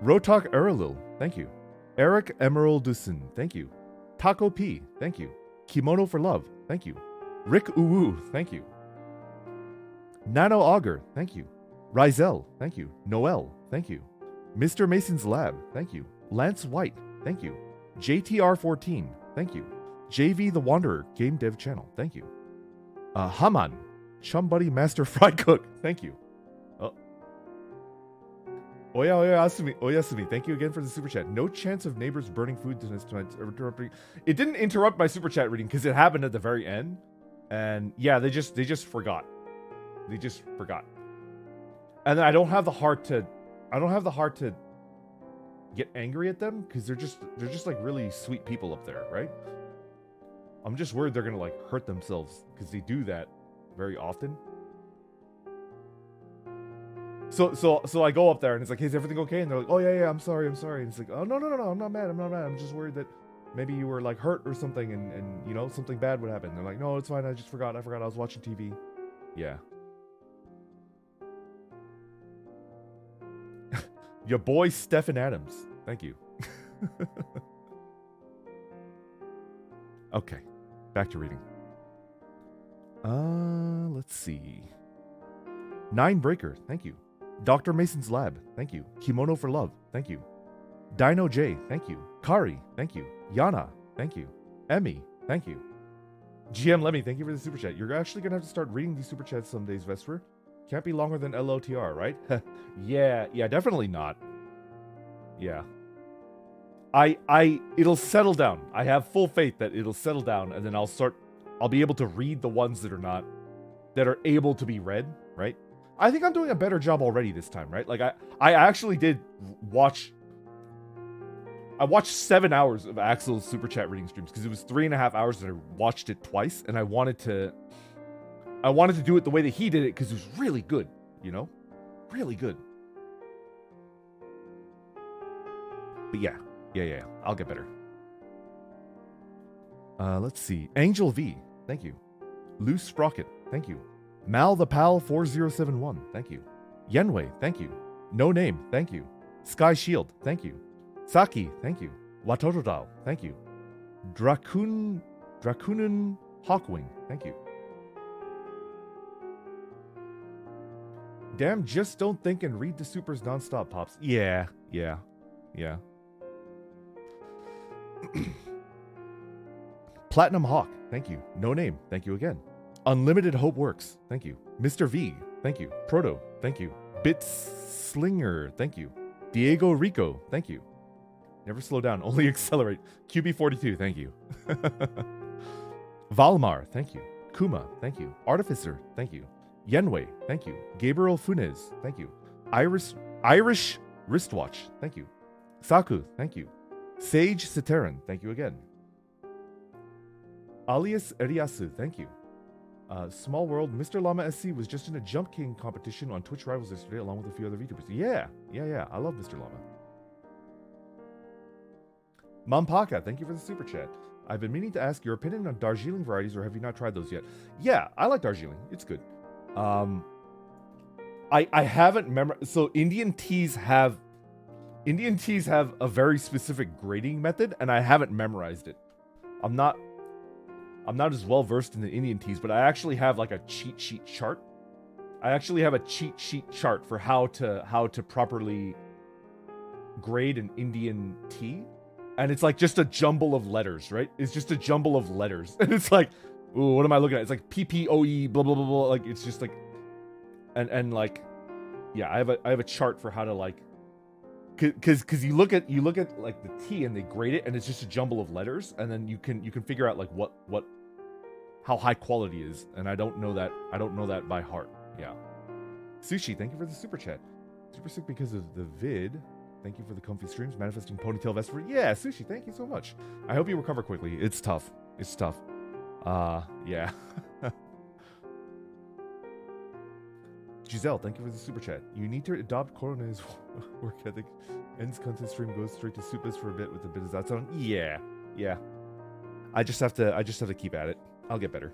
S1: Rotok Eralil, thank you. Eric Emeralduson, thank you. Taco P, thank you. Kimono for Love, thank you. Rick Uwu, thank you. Nano Augur, thank you. Rizel, thank you. Noel, thank you. Mr. Mason's Lab, thank you. Lance White, thank you. JTR14, thank you. JV the Wanderer, Game Dev Channel, thank you. Haman, Chum Buddy Master Fry Cook, thank you. Oyasumi, thank you again for the super chat. No chance of neighbors burning food tonight. It didn't interrupt my super chat reading because it happened at the very end. And yeah, they just forgot. They just forgot. And I don't have the heart to get angry at them because they're just like really sweet people up there, right? I'm just worried they're gonna like hurt themselves because they do that very often. So I go up there and it's like, "Hey, is everything okay?" And they're like, "Oh yeah, I'm sorry." And it's like, "Oh no, I'm not mad. I'm just worried that maybe you were like hurt or something and you know, something bad would happen." And they're like, "No, it's fine. I just forgot. I was watching TV." Yeah. Your boy Stephen Adams. Thank you. Okay. Back to reading. Let's see. Nine Breaker, thank you. Dr. Mason's Lab, thank you. Kimono for Love, thank you. Dino J, thank you. Kari, thank you. Yana, thank you. Emmy, thank you. GM Lemmy, thank you for the super chat. You're actually gonna have to start reading these super chats some days, Vesper. Can't be longer than LOTR, right? yeah, definitely not. Yeah. It'll settle down. I have full faith that it'll settle down, and then I'll be able to read the ones that are able to be read, right? I think I'm doing a better job already this time, right? Like I actually did watch. I watched 7 hours of Axel's super chat reading streams because it was 3.5 hours and I watched it twice, and I wanted to do it the way that he did it because it was really good, you know, really good. But yeah, I'll get better. Let's see. Angel V, thank you. Loose Sprocket, thank you. Mal the Pal 4071, thank you. Yenwei, thank you. No Name, thank you. Sky Shield, thank you. Saki, thank you. Watorodao, thank you. Drakunen Hawkwing, thank you. Damn, just don't think and read the supers nonstop, Pops. Yeah. Platinum Hawk, thank you. No Name, thank you again. Unlimited Hope Works, thank you. Mr. V, thank you. Proto, thank you. Bitslinger, thank you. Diego Rico, thank you. Never slow down, only accelerate. QB42, thank you. Valmar, thank you. Kuma, thank you. Artificer, thank you. Yenwei, thank you. Gabriel Funes, thank you. Irish Wristwatch, thank you. Saku, thank you. Sage Sateran, thank you again. Alias Eriasu, thank you. Small World, Mr. Llama SC was just in a Jump King competition on Twitch Rivals yesterday along with a few other VTubers. Yeah. I love Mr. Llama. Mampaka, thank you for the super chat. I've been meaning to ask your opinion on Darjeeling varieties, or have you not tried those yet? Yeah, I like Darjeeling. It's good. I haven't memorized. So Indian teas have a very specific grading method, and I haven't memorized it. I'm not as well versed in the Indian teas, but I actually have like a cheat sheet chart. I actually have a cheat sheet chart for how to properly grade an Indian tea. And it's like just a jumble of letters, right? It's just a jumble of letters. And it's like, ooh, what am I looking at? It's like PPOE, blah, blah, blah, blah. Like, it's just like, and like, yeah, I have a chart for how to like, cause you look at like the tea and they grade it and it's just a jumble of letters. And then you can figure out like how high quality is. And I don't know that by heart. Yeah. Sushi, thank you for the super chat. Super sick because of the vid. Thank you for the comfy streams. Manifesting Ponytail Vesper. Yeah, Sushi, thank you so much. I hope you recover quickly. It's tough. Yeah. Giselle, thank you for the super chat. You need to adopt Corona's work ethic. Ends content stream goes straight to Supas for a bit with the bit of that on. Yeah. I just have to keep at it. I'll get better.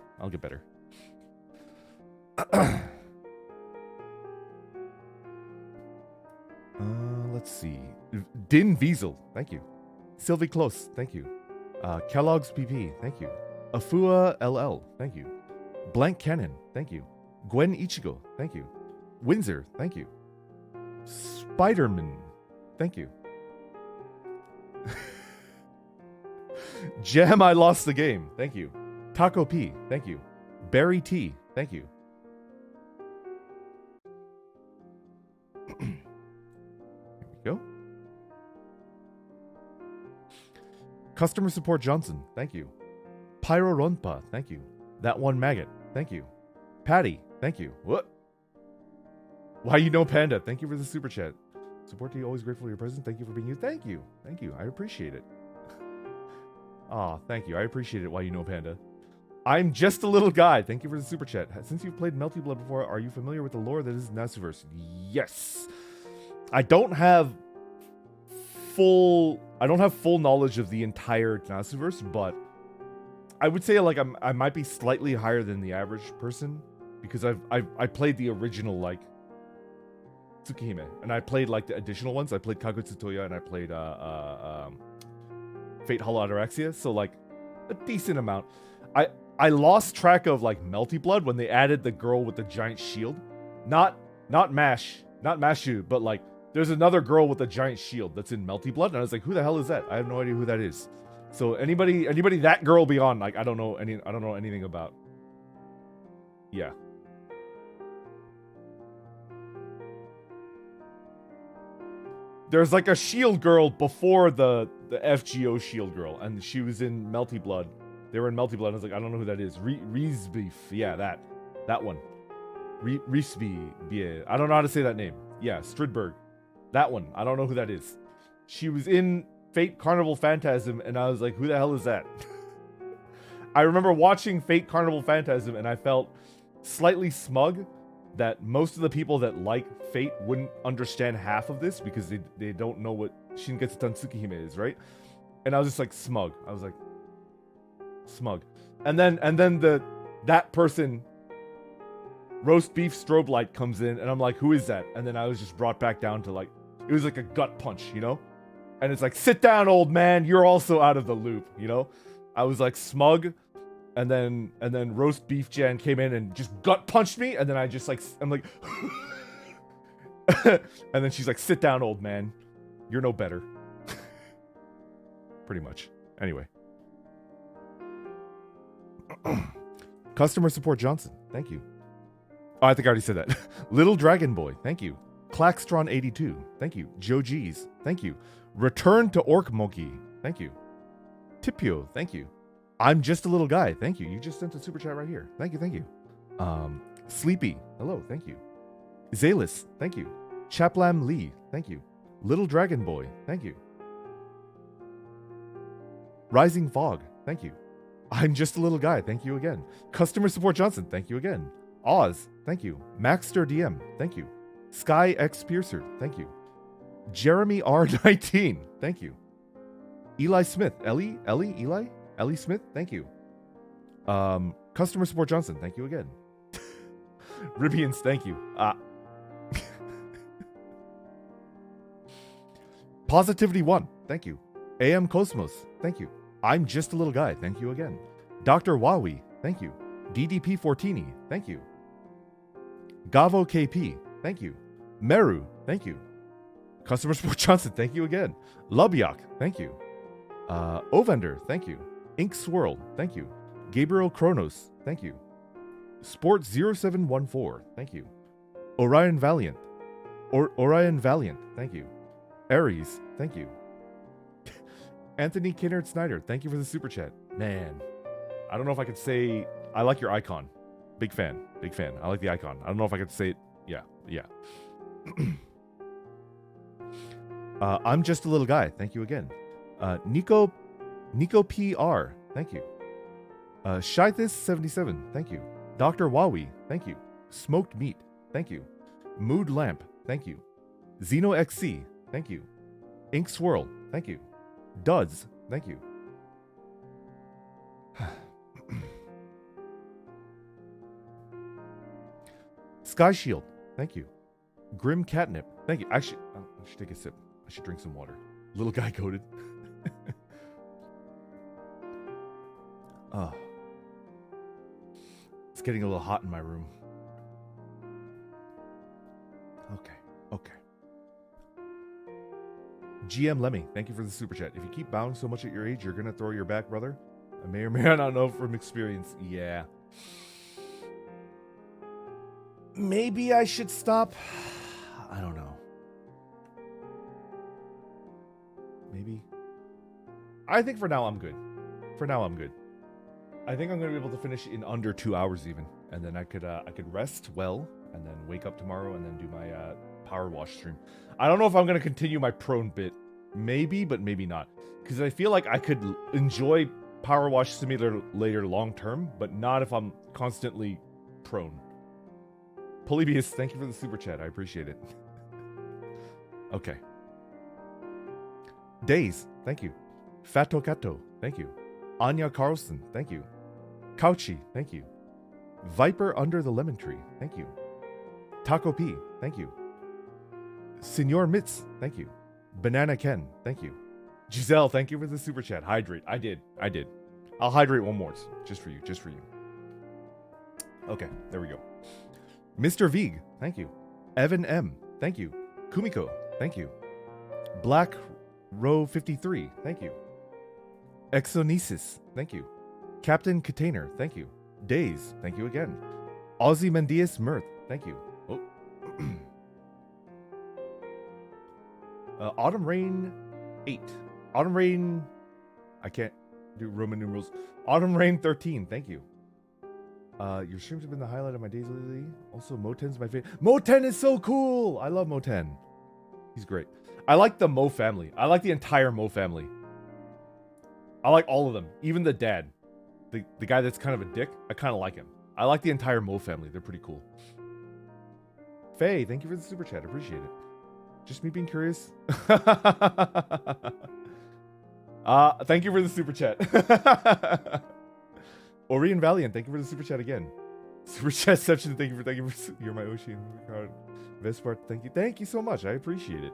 S1: Let's see. Din Wiesel, thank you. Sylvie Close, thank you. Kellogg's PP, thank you. Afua LL, thank you. Blank Cannon, thank you. Gwen Ichigo, thank you. Windsor, thank you. Spiderman, thank you. Jam, I lost the game, thank you. Taco P, thank you. Barry T, thank you. Go. Customer Support Johnson, thank you. Pyro Ronpa, thank you. That One Maggot, thank you. Patty, thank you. What? Why you know Panda, thank you for the super chat. Support to you, always grateful for your presence. Thank you for being you. Thank you. I appreciate it. Thank you. I appreciate it. Why you know Panda. I'm just a little guy. Thank you for the super chat. Since you've played Melty Blood before, are you familiar with the lore that is Nasuverse? Yes. I don't have full knowledge of the entire Nasuverse, but I would say like I might be slightly higher than the average person because I played the original like Tsukihime, and I played like the additional ones. I played Kagutsutoya and I played Fate Hollow Ataraxia, so like a decent amount. I lost track of like Melty Blood when they added the girl with the giant shield. Not Not Mashu, but like there's another girl with a giant shield that's in Melty Blood, and I was like, who the hell is that? I have no idea who that is. So anybody that girl beyond, like I don't know anything about. Yeah. There's like a shield girl before the FGO shield girl, and she was in Melty Blood. They were in Melty Blood, and I was like, I don't know who that is. Reese Beef. Yeah, that one. Reese Beef. I don't know how to say that name. Yeah, Stridberg. That one. I don't know who that is. She was in Fate Carnival Phantasm, and I was like, who the hell is that? I remember watching Fate Carnival Phantasm, and I felt slightly smug that most of the people that like Fate wouldn't understand half of this because they don't know what Shingetsu Tansukihime is, right? And I was just like smug. I was like smug. And then that person, roast beef strobe light, comes in, and I'm like, who is that? And then I was just brought back down to like, it was like a gut punch, you know? And it's like, sit down, old man, you're also out of the loop, you know? I was like smug, and then roast beef Jan came in and just gut punched me, and then I just like, I'm like, and then she's like, sit down, old man, you're no better. Pretty much. Anyway. Customer Support Johnson, thank you. Oh, I think I already said that. Little Dragon Boy, thank you. Clackstron82, thank you. Joe G's, thank you. Return to Orc Monkey, thank you. Tipio, thank you. I'm just a little guy, thank you. You just sent a super chat right here. Thank you. Sleepy, hello, thank you. Zalis, thank you. Chaplam Lee, thank you. Little Dragon Boy, thank you. Rising Fog, thank you. I'm just a little guy, thank you again. Customer Support Johnson, thank you again. Oz, thank you. Maxter DM, thank you. Sky X Piercer, thank you. Jeremy R19, thank you. Eli Smith, Ellie Smith, thank you. Customer Support Johnson, thank you again. Ribians, thank you. Positivity 1, thank you. AM Cosmos, thank you. I'm just a little guy, thank you again. Dr. Wawi, thank you. DDP Fortini, thank you. Gavo KP, thank you. Meru, thank you. Customer Support Johnson, thank you again. Lubyak, thank you. Ovender, thank you. Ink Swirl, thank you. Gabriel Kronos, thank you. Sport 0714, thank you. Orion Valiant, thank you. Aries, thank you. Anthony Kinnard Snyder, thank you for the super chat. Man, I don't know if I could say, I like your icon. Big fan. I like the icon. I don't know if I could say it. Yeah. I'm just a little guy. Thank you again. Nico PR. Thank you. Shythis77. Thank you. Dr. Wawi. Thank you. Smoked Meat. Thank you. Mood Lamp. Thank you. Xeno XC. Thank you. Ink Swirl. Thank you. Duds. Thank you. Sky Shield. Thank you. Grim Catnip. Thank you. Actually, I should take a sip. I should drink some water. Little guy goated. Oh. It's getting a little hot in my room. Okay. GM Lemmy, thank you for the super chat. If you keep bowing so much at your age, you're gonna throw your back, brother. I may or may not know from experience. Yeah. Maybe I should stop. I don't know. Maybe. I think for now I'm good. I think I'm gonna be able to finish in under 2 hours even, and then I could rest well, and then wake up tomorrow and then do my power wash stream. I don't know if I'm gonna continue my prone bit. Maybe, but maybe not, because I feel like I could enjoy Power Wash Simulator long term, but not if I'm constantly prone. Polybius, thank you for the super chat. I appreciate it. Okay. Days, thank you. Fato Kato, thank you. Anya Carlson, thank you. Couchy, thank you. Viper Under the Lemon Tree, thank you. Taco P, thank you. Senor Mitz, thank you. Banana Ken, thank you. Giselle, thank you for the super chat. Hydrate. I did. I'll hydrate one more. Just for you. Okay, there we go. Mr. Vig, thank you. Evan M, thank you. Kumiko, thank you. Black Row 53, thank you. Exonesis, thank you. Captain Container, thank you. Days, thank you again. Ozymandias Mirth, thank you. Oh. Autumn Rain 8. Autumn Rain, I can't do Roman numerals. Autumn Rain 13, thank you. Your streams have been the highlight of my days lately. Also, Moten's my favorite. Moten is so cool! I love Moten. He's great. I like the Mo family. I like the entire Mo family. I like all of them. Even the dad. The guy that's kind of a dick. I kind of like him. I like the entire Mo family. They're pretty cool. Faye, thank you for the super chat. Appreciate it. Just me being curious. Thank you for the super chat. Orion Valiant, thank you for the super chat again. Super chatception, thank you for you're my Ocean. Vesper, thank you so much. I appreciate it.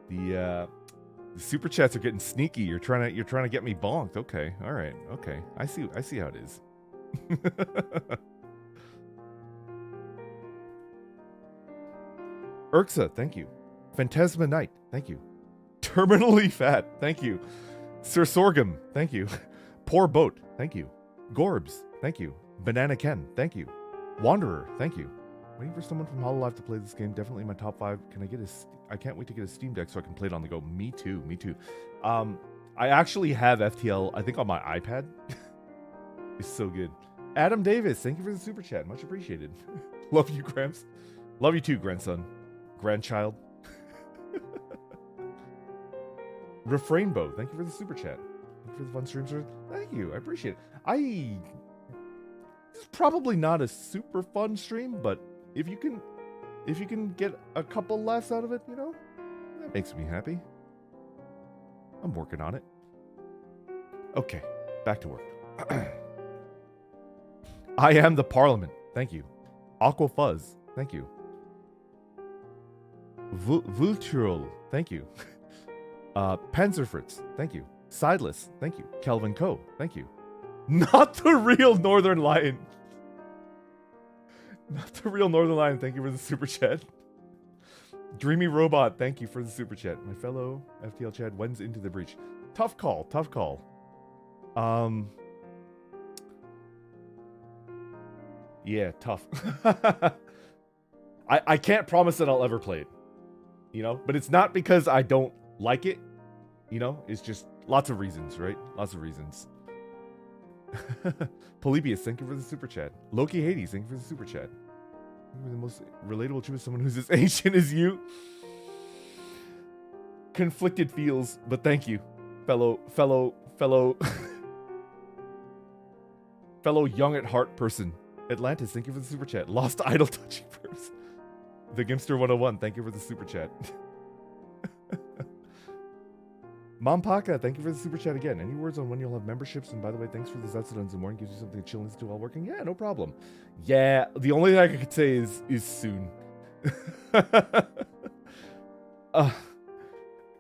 S1: The super chats are getting sneaky. You're trying to get me bonked. Okay, all right, okay. I see how it is. Urxa, thank you. Phantasma Knight, thank you. Terminally Fat, thank you. Sir Sorghum, thank you. Poor Boat, thank you. Gorbs, thank you. Banana Ken, thank you. Wanderer, thank you. Waiting for someone from HoloLive to play this game. Definitely in my top 5. Can I get I can't wait to get a Steam Deck so I can play it on the go. Me too, me too. I actually have FTL, I think on my iPad. It's so good. Adam Davis, thank you for the super chat. Much appreciated. Love you, Gramps. Love you too, grandson. Grandchild. Refrainbow, thank you for the super chat. Thank you for the fun streams. Thank you, I appreciate it. It's probably not a super fun stream, but if you can get a couple laughs out of it, you know, that makes me happy. I'm working on it. Okay, back to work. I am the Parliament. Thank you. Aqua Fuzz. Thank you. Vulturul. Thank you. Panzerfritz. Thank you. Sideless. Thank you. Kelvin Co. Thank you. Not the real Northern Lion. Not the real Northern Lion. Thank you for the super chat. Dreamy Robot. Thank you for the super chat. My fellow FTL Chad wends into the breach. Tough call. Tough call. Yeah, tough. I can't promise that I'll ever play it. You know? But it's not because I don't like it. You know? It's just lots of reasons, right? Lots of reasons. Polybius, thank you for the super chat. Loki Hades, thank you for the super chat. You're the most relatable to someone who's as ancient as you. Conflicted feels, but thank you. Fellow young at heart person. Atlantis, thank you for the super chat. Lost Idol touching first. The Gimster 101, thank you for the super chat. Mompaka, thank you for the super chat again. Any words on when you'll have memberships? And by the way, thanks for the Zetsudan in the morning. Gives you something to chill and listen to while working. Yeah, no problem. Yeah, the only thing I could say is soon.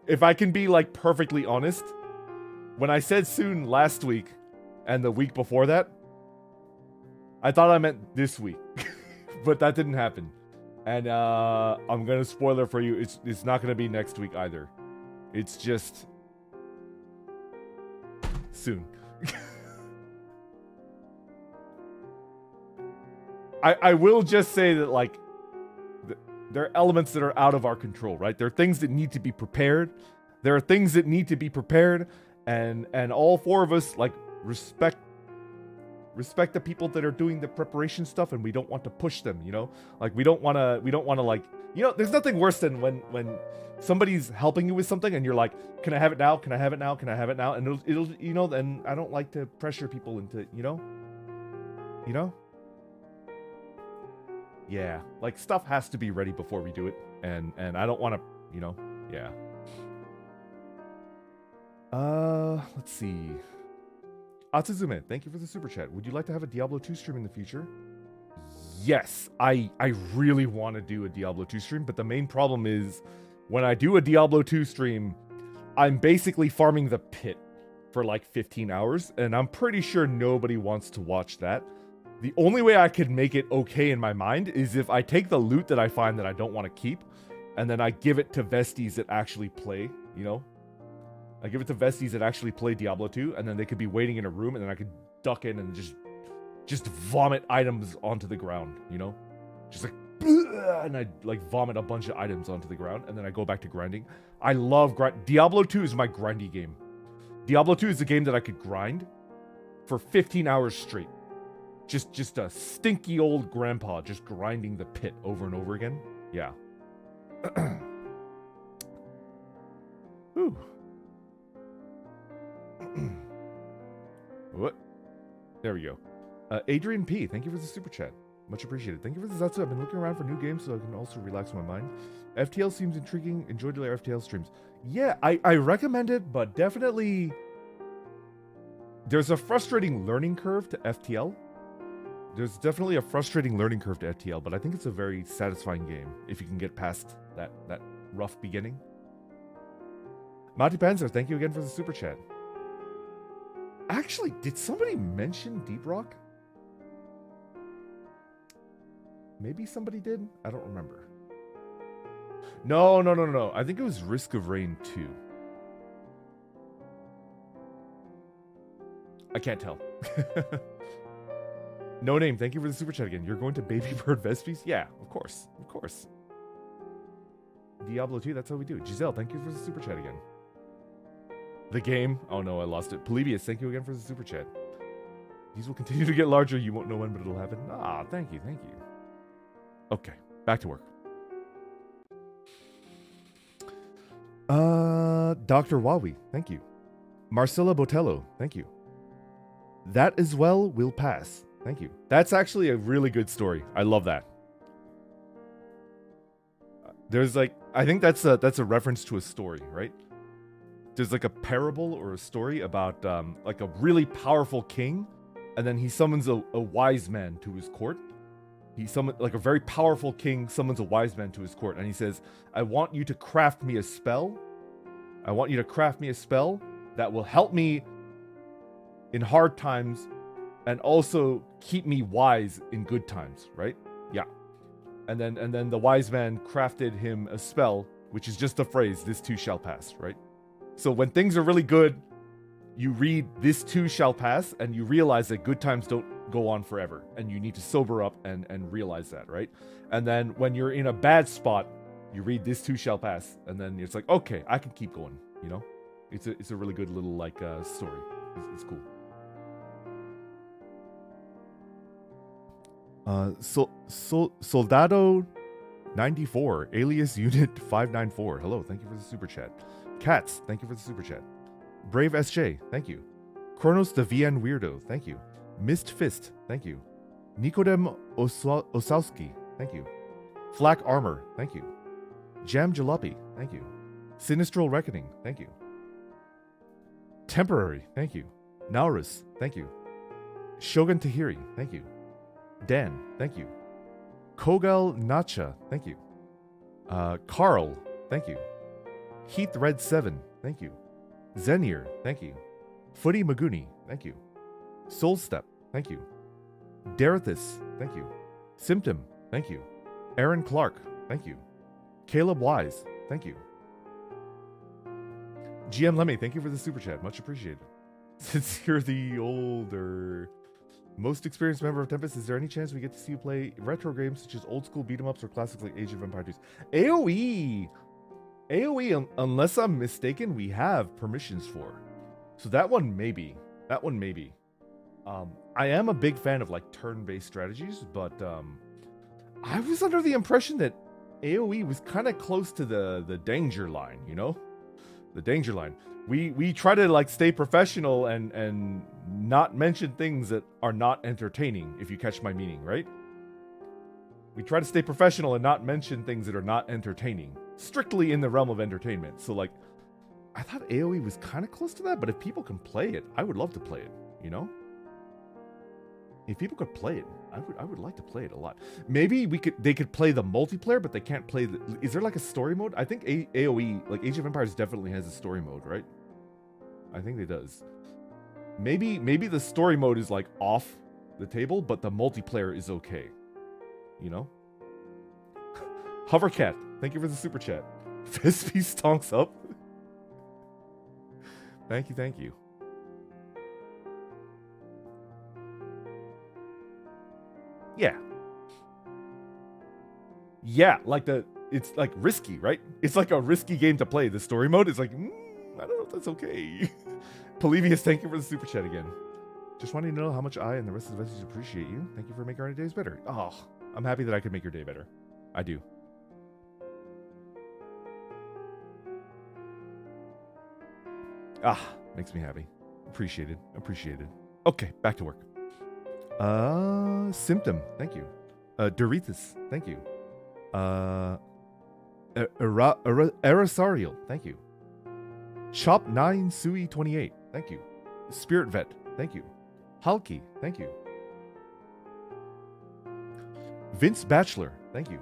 S1: If I can be like perfectly honest, when I said soon last week and the week before that, I thought I meant this week, but that didn't happen. And I'm gonna spoiler for you. It's not gonna be next week either. It's just soon. I will just say that, like, there are elements that are out of our control, right? There are things that need to be prepared. There are things that need to be prepared, and all four of us, like, respect the people that are doing the preparation stuff, and we don't want to push them, you know? Like, we don't want to like, you know, there's nothing worse than when somebody's helping you with something and you're like, can I have it now? Can I have it now? Can I have it now? And it'll you know, and I don't like to pressure people into, you know? Yeah, like, stuff has to be ready before we do it, and I don't want to, you know, yeah. Let's see. Atsuzume, thank you for the super chat. Would you like to have a Diablo 2 stream in the future? Yes, I really want to do a Diablo 2 stream, but the main problem is when I do a Diablo 2 stream, I'm basically farming the pit for like 15 hours, and I'm pretty sure nobody wants to watch that. The only way I could make it okay in my mind is if I take the loot that I find that I don't want to keep, and then I give it to Vesties that actually play, you know? I give it to Vesties that actually play Diablo 2, and then they could be waiting in a room, and then I could duck in and just vomit items onto the ground, you know? Just like, and I like vomit a bunch of items onto the ground, and then I go back to grinding. I love grind. Diablo 2 is my grindy game. Diablo 2 is the game that I could grind for 15 hours straight. Just a stinky old grandpa just grinding the pit over and over again. Yeah. Whew. What? There we go. Adrian P, thank you for the super chat. Much appreciated. Thank you for the Zatsu. I've been looking around for new games so I can also relax my mind. FTL seems intriguing. Enjoyed their FTL streams. Yeah, I recommend it, but definitely there's a frustrating learning curve to FTL. There's definitely a frustrating learning curve to FTL, but I think it's a very satisfying game if you can get past that rough beginning. Monty Panzer, thank you again for the super chat. Actually, did somebody mention Deep Rock? Maybe somebody did? I don't remember. No. I think it was Risk of Rain 2. I can't tell. No name, thank you for the super chat again. You're going to Baby Bird Vespies? Yeah, of course. Of course. Diablo 2, that's how we do it. Giselle, thank you for the super chat again. The game. Oh no, I lost it. Polybius, thank you again for the super chat. These will continue to get larger. You won't know when, but it'll happen. Ah, thank you. Okay, back to work. Dr. Wawi, thank you. Marcella Botello, thank you. That as well will pass. Thank you. That's actually a really good story. I love that. There's like, I think that's a reference to a story, right? There's like a parable or a story about like a really powerful king, and then he summons a wise man to his court. He summons, like a very powerful king summons a wise man to his court, and he says, I want you to craft me a spell. I want you to craft me a spell that will help me in hard times and also keep me wise in good times, right? Yeah. And then the wise man crafted him a spell, which is just the phrase, this too shall pass, right? So when things are really good, you read this too shall pass, and you realize that good times don't go on forever, and you need to sober up and realize that, right? And then when you're in a bad spot, you read this too shall pass, and then it's like, okay, I can keep going, you know? It's a really good little like story. It's cool. Soldado 94, alias unit 594. Hello, thank you for the super chat. Cats, thank you for the super chat. Brave SJ, thank you. Kronos the VN Weirdo, thank you. Mist Fist, thank you. Nikodem Osowski, thank you. Flak Armor, thank you. Jam Jalopy, thank you. Sinistral Reckoning, thank you. Temporary, thank you. Naurus, thank you. Shogun Tahiri, thank you. Dan, thank you. Kogal Nacha, thank you. Carl, thank you. Heath Red 7, thank you. Zenir, thank you. Footy Maguni, thank you. Soulstep, thank you. Darethus, thank you. Symptom, thank you. Aaron Clark, thank you. Caleb Wise, thank you. GM Lemmy, thank you for the super chat. Much appreciated. Since you're the older, most experienced member of Tempest, is there any chance we get to see you play retro games such as old school beat-em-ups or classics like Age of Empires 2? AoE, unless I'm mistaken, we have permissions for. So that one maybe. I am a big fan of like turn-based strategies, but I was under the impression that AoE was kind of close to the danger line, you know? The danger line. We try to like stay professional and not mention things that are not entertaining, if you catch my meaning, right? We try to stay professional and not mention things that are not entertaining, strictly in the realm of entertainment. So like, I thought AoE was kind of close to that, but if people can play it, I would love to play it, you know? If people could play it, I would like to play it a lot. Maybe they could play the multiplayer, but they can't play the... Is there like a story mode? I think AoE, like Age of Empires definitely has a story mode, right? I think it does. Maybe the story mode is like off the table, but the multiplayer is okay. You know? Hovercat, thank you for the super chat. Vespi stonks up. Thank you, thank you. Yeah. Yeah, like it's like risky, right? It's like a risky game to play. The story mode is like, I don't know if that's okay. Polybius, thank you for the super chat again. Just wanting to know how much I and the rest of the Vesties appreciate you. Thank you for making our days better. Oh, I'm happy that I could make your day better. I do. Makes me happy. Appreciated. Appreciated. Okay, back to work. Symptom, thank you. Doritos, thank you. Erasarial, thank you. Chop 9 Sui 28, thank you. Spirit Vet, thank you. Halki, thank you. Vince Bachelor, thank you.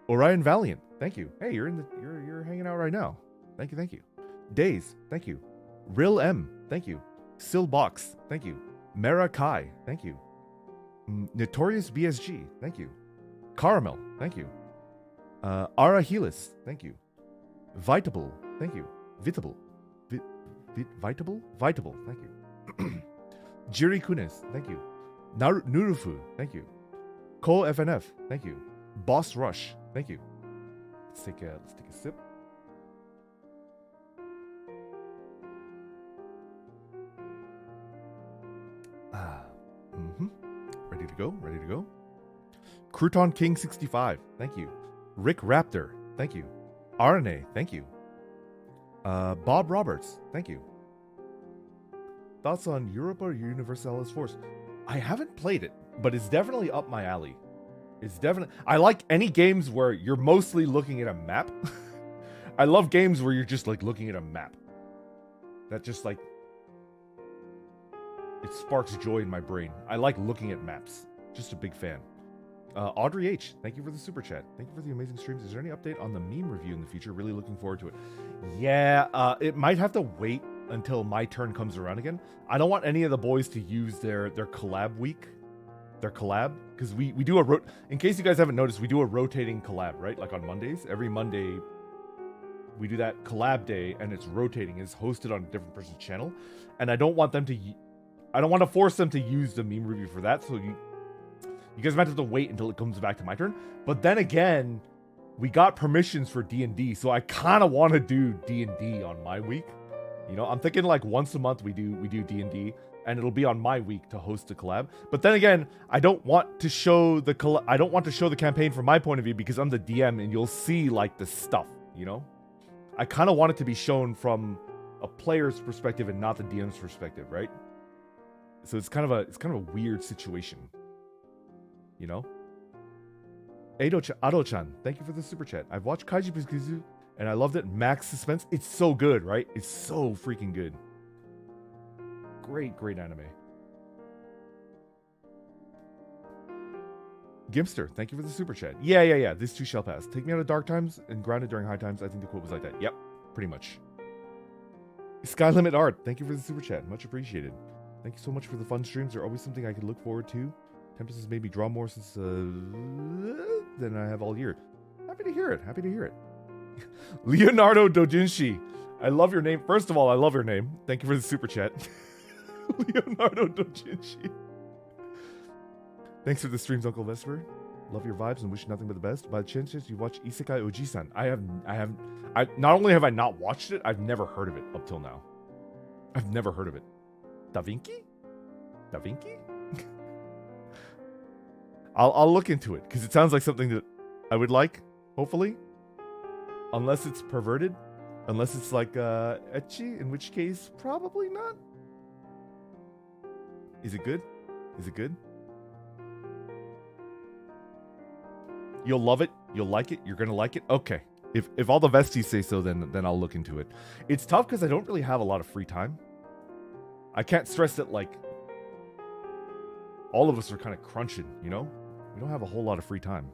S1: Orion Valiant, thank you. Hey, you're hanging out right now. Thank you, thank you. Days, thank you. Real M, thank you. Sil Box, thank you. Mara Kai, thank you. Notorious BSG, thank you. Caramel, thank you. Ara Helis, thank you. Vitable, thank you. Vitable, Vitable, thank you. Jiri Kunis, thank you. Nurufu, thank you. Cole FNF, thank you. Boss Rush, thank you. Let's take a sip. Ready to go, ready to go. Crouton King 65, thank you. Rick Raptor, thank you. RNA, thank you. Bob Roberts, thank you. Thoughts on Europa Universalis Force? I haven't played it, but it's definitely up my alley. It's definitely... I like any games where you're mostly looking at a map. I love games where you're just like looking at a map. That just like... It sparks joy in my brain. I like looking at maps. Just a big fan. Audrey H, thank you for the super chat. Thank you for the amazing streams. Is there any update on the meme review in the future? Really looking forward to it. Yeah, it might have to wait until my turn comes around again. I don't want any of the boys to use their collab week. Their collab. Because we do a... In case you guys haven't noticed, we do a rotating collab, right? Like on Mondays. Every Monday, we do that collab day, and it's rotating. It's hosted on a different person's channel. And I don't want them to... I don't want to force them to use the meme review for that, so you guys might have to wait until it comes back to my turn. But then again, we got permissions for D&D, so I kind of want to do D&D on my week. You know, I'm thinking like once a month we do D&D, and it'll be on my week to host a collab. But then again, I don't want to show the campaign from my point of view because I'm the DM and you'll see like the stuff, you know? I kind of want it to be shown from a player's perspective and not the DM's perspective, right? So it's kind of a weird situation. You know? Ado-chan, thank you for the super chat. I've watched Kaiji Pikuzu and I loved it. Max Suspense. It's so good, right? It's so freaking good. Great anime. Gimster, thank you for the super chat. Yeah. This too shall pass. Take me out of dark times and grounded during high times. I think the quote was like that. Yep, pretty much. Sky Limit Art, thank you for the super chat. Much appreciated. Thank you so much for the fun streams. They're always something I can look forward to. Tempest has made me draw more since than I have all year. Happy to hear it. Leonardo Dojinshi. I love your name. First of all, I love your name. Thank you for the super chat. Leonardo Dojinshi. Thanks for the streams, Uncle Vesper. Love your vibes and wish nothing but the best. By the chance you watch Isekai Oji-san. I not only have I not watched it, I've never heard of it up till now. I've never heard of it. Da Vinci? I'll look into it because it sounds like something that I would like, hopefully. Unless it's perverted. Unless it's like ecchi, in which case probably not. Is it good? You'll love it. You'll like it. You're gonna like it. Okay. If all the Vesties say so, then I'll look into it. It's tough because I don't really have a lot of free time. I can't stress that, like, all of us are kind of crunching, you know? We don't have a whole lot of free time.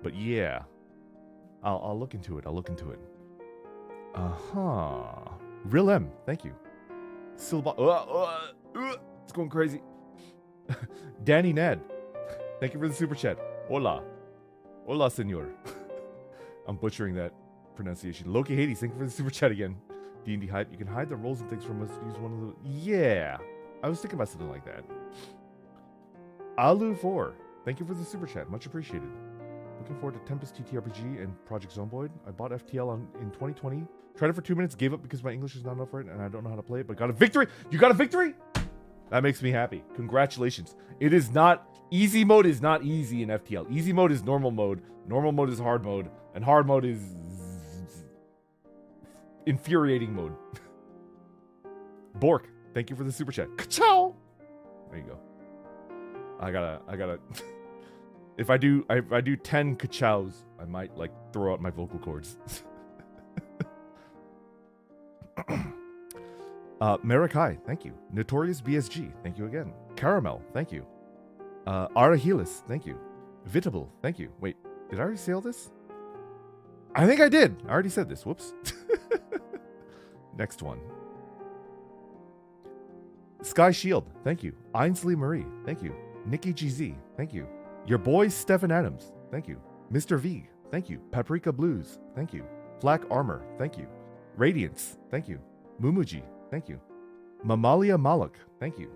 S1: But yeah, I'll look into it. Real M, thank you. Silba, it's going crazy. Danny Ned, thank you for the super chat. Hola. Hola, senor. I'm butchering that pronunciation. Loki Hades, thank you for the super chat again. D&D hype, you can hide the rolls and things from us. Use one of the... Yeah. I was thinking about something like that. Alu4, thank you for the super chat. Much appreciated. Looking forward to Tempest TTRPG and Project Zomboid. I bought FTL in 2020. Tried it for 2 minutes, gave up because my English is not enough for it, and I don't know how to play it, but got a victory! You got a victory? That makes me happy. Congratulations. It is not... Easy mode is not easy in FTL. Easy mode is normal mode. Normal mode is hard mode. And hard mode is... infuriating mode. Bork, thank you for the super chat. Ka-chow! There you go. I gotta... If I do 10 ka-chows, I might, like, throw out my vocal cords. Marikai, thank you. Notorious BSG, thank you again. Caramel, thank you. Arahilis, thank you. Vitable, thank you. Wait, did I already say all this? I think I did. I already said this. Whoops. Next one. Sky Shield, thank you. Ainsley Marie, thank you. Nikki GZ, thank you. Your boy Stephen Adams, thank you. Mr. V, thank you. Paprika Blues, thank you. Black Armor, thank you. Radiance, thank you. Mumuji, thank you. Mamalia Malak, thank you.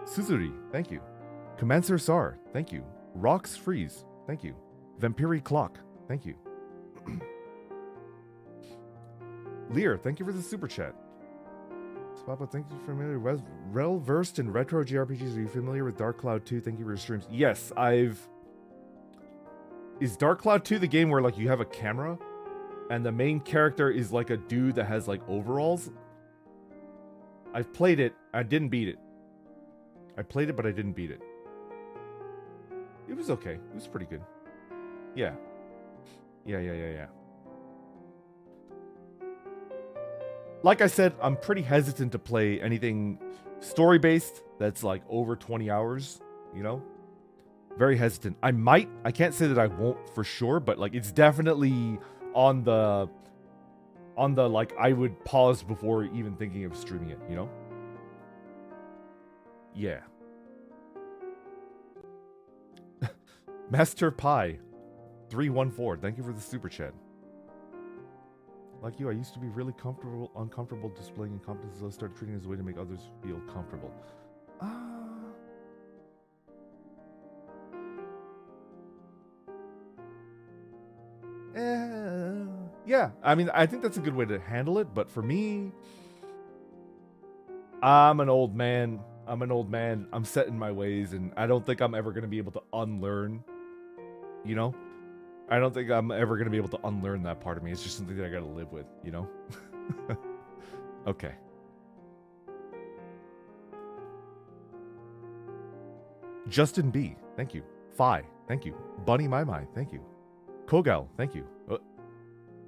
S1: Suzuri, thank you. Commancer Sar, thank you. Rocks Freeze, thank you. Vampiri Clock, thank you. Lear, thank you for the super chat. Papa, thank you for familiar. Well versed in retro JRPGs. Are you familiar with Dark Cloud 2? Thank you for your streams. Yes, Is Dark Cloud 2 the game where like you have a camera and the main character is like a dude that has like overalls? I've played it. I didn't beat it. I played it, but I didn't beat it. It was okay. It was pretty good. Yeah. Yeah. Like I said, I'm pretty hesitant to play anything story-based that's like over 20 hours, you know? Very hesitant. I might. I can't say that I won't for sure, but like it's definitely on the like I would pause before even thinking of streaming it, you know? Yeah. Master Pie 314, thank you for the super chat. Like you, I used to be really uncomfortable displaying incompetence. I started treating it as a way to make others feel comfortable. Yeah, I mean, I think that's a good way to handle it, but for me, I'm an old man. I'm set in my ways, and I don't think I'm ever going to be able to unlearn, you know? I don't think I'm ever going to be able to unlearn that part of me. It's just something that I got to live with, you know? Okay. Justin B, thank you. Fi, thank you. Bunny My My, thank you. Kogal, thank you.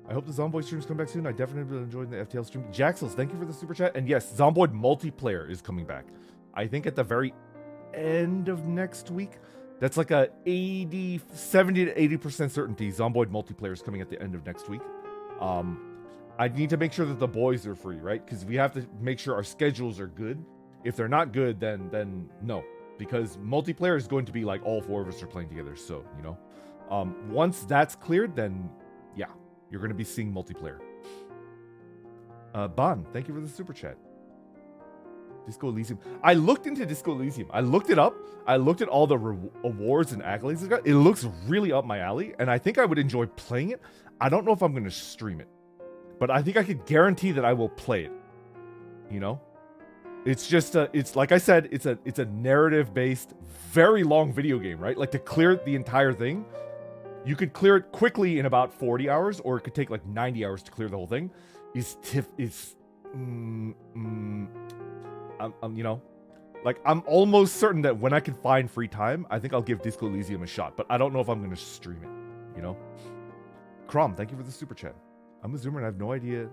S1: I hope the Zomboid streams come back soon. I definitely enjoyed the FTL stream. Jaxels, thank you for the super chat. And yes, Zomboid multiplayer is coming back. I think at the very end of next week. That's like a 70 to 80% certainty Zomboid multiplayer is coming at the end of next week. I need to make sure that the boys are free, right? Because we have to make sure our schedules are good. If they're not good, then no. Because multiplayer is going to be like all 4 of us are playing together. So, you know. Once that's cleared, then yeah, you're going to be seeing multiplayer. Ban, thank you for the super chat. Disco Elysium. I looked into Disco Elysium. I looked it up. I looked at all the awards and accolades it's got. It looks really up my alley, and I think I would enjoy playing it. I don't know if I'm going to stream it, but I think I could guarantee that I will play it. You know? It's just it's like I said, it's a narrative-based, very long video game, right? Like to clear the entire thing, you could clear it quickly in about 40 hours, or it could take like 90 hours to clear the whole thing. You know, like I'm almost certain that when I can find free time, I think I'll give Disco Elysium a shot, but I don't know if I'm going to stream it, you know? Crom, thank you for the super chat. I'm a Zoomer and I have no idea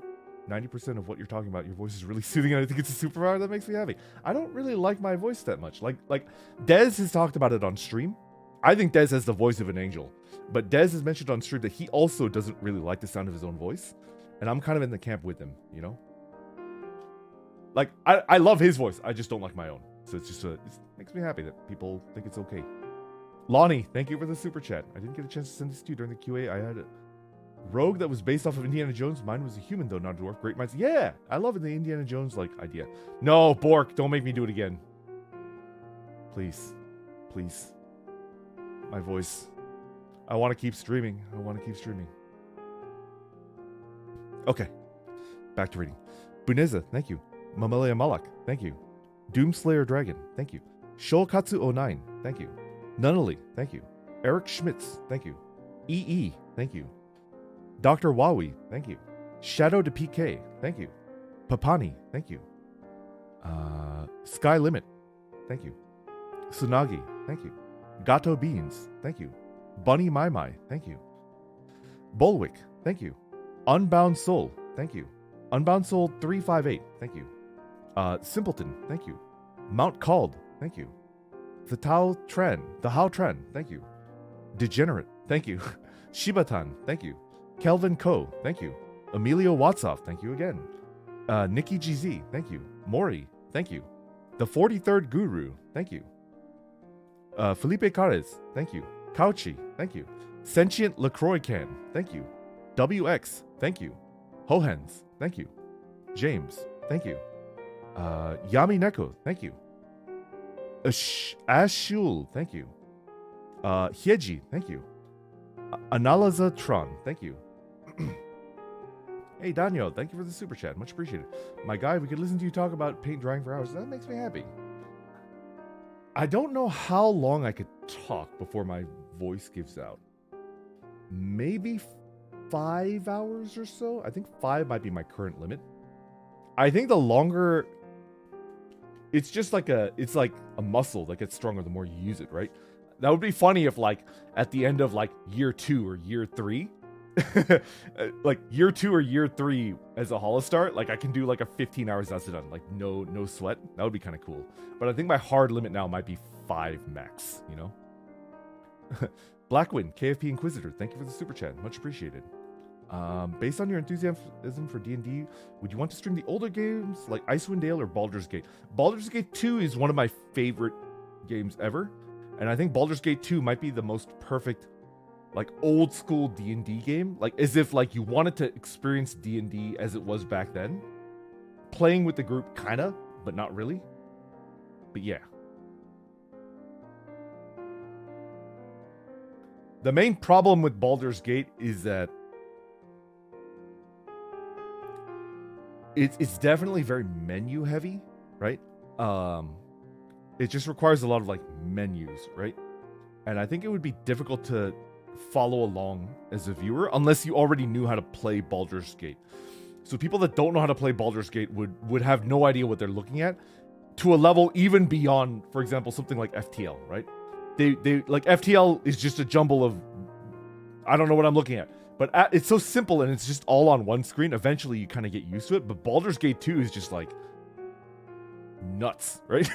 S1: 90% of what you're talking about. Your voice is really soothing and I think it's a superpower that makes me happy. I don't really like my voice that much. Like Dez has talked about it on stream. I think Dez has the voice of an angel, but Dez has mentioned on stream that he also doesn't really like the sound of his own voice, and I'm kind of in the camp with him, you know? Like, I love his voice. I just don't like my own, So it's just it makes me happy that people think it's okay. Lonnie, thank you for the super chat. I didn't get a chance to send this to you during the QA. I had a rogue that was based off of Indiana Jones. Mine was a human though, not a dwarf. Great minds. Yeah, I love the Indiana Jones like idea. No, Bork, don't make me do it again. Please, please. My voice. I want to keep streaming. I want to keep streaming. Okay, back to reading. Buneza, thank you. Mamelia Malak, thank you. Doomslayer Dragon, thank you. Shokatsu09, thank you. Nunnally, thank you. Eric Schmitz, thank you. EE, thank you. Dr. Wawi, thank you. Shadow to PK, thank you. Papani, thank you. Sky Limit, thank you. Tsunagi, thank you. Gato Beans, thank you. Bunny Mai Mai, thank you. Bolwick, thank you. Unbound Soul, thank you. Unbound Soul 358, thank you. Simpleton, thank you. Mount Called, thank you. The Hao Tren, thank you. Degenerate, thank you. Shibatan, thank you. Kelvin Ko, thank you. Emilio Watsoff, thank you again. Nikki GZ, thank you. Mori, thank you. The 43rd Guru, thank you. Felipe Carez, thank you. Kauchi, thank you. Sentient LaCroix Can, thank you. WX, thank you. Hohens, thank you. James, thank you. Yami Neko, thank you. Ashul, thank you. Hyeji, thank you. Analaza Tron, thank you. Hey Daniel, thank you for the super chat. Much appreciated. My guy, we could listen to you talk about paint drying for hours. That makes me happy. I don't know how long I could talk before my voice gives out. Maybe 5 hours or so? I think 5 might be my current limit. I think the longer... It's just like it's like a muscle that gets stronger the more you use it, right? That would be funny if like at the end of like year 2 or year 3, like year 2 or year 3 as a holostar, like I can do like a 15 hours that's done, like no sweat. That would be kind of cool. But I think my hard limit now might be 5 max, you know? Blackwind, KFP Inquisitor, thank you for the super chat. Much appreciated. Based on your enthusiasm for D&D, would you want to stream the older games like Icewind Dale or Baldur's Gate? Baldur's Gate 2 is one of my favorite games ever, and I think Baldur's Gate 2 might be the most perfect, like old school D&D game, like as if like you wanted to experience D&D as it was back then, playing with the group kinda, but not really. But yeah. The main problem with Baldur's Gate is that it's definitely very menu heavy, right? It just requires a lot of like menus, right? And I think it would be difficult to follow along as a viewer unless you already knew how to play Baldur's Gate. So people that don't know how to play Baldur's Gate would have no idea what they're looking at, to a level even beyond, for example, something like FTL, right? They like FTL is just a jumble of, I don't know what I'm looking at. But it's so simple and it's just all on one screen. Eventually you kind of get used to it. But Baldur's Gate 2 is just like nuts, right?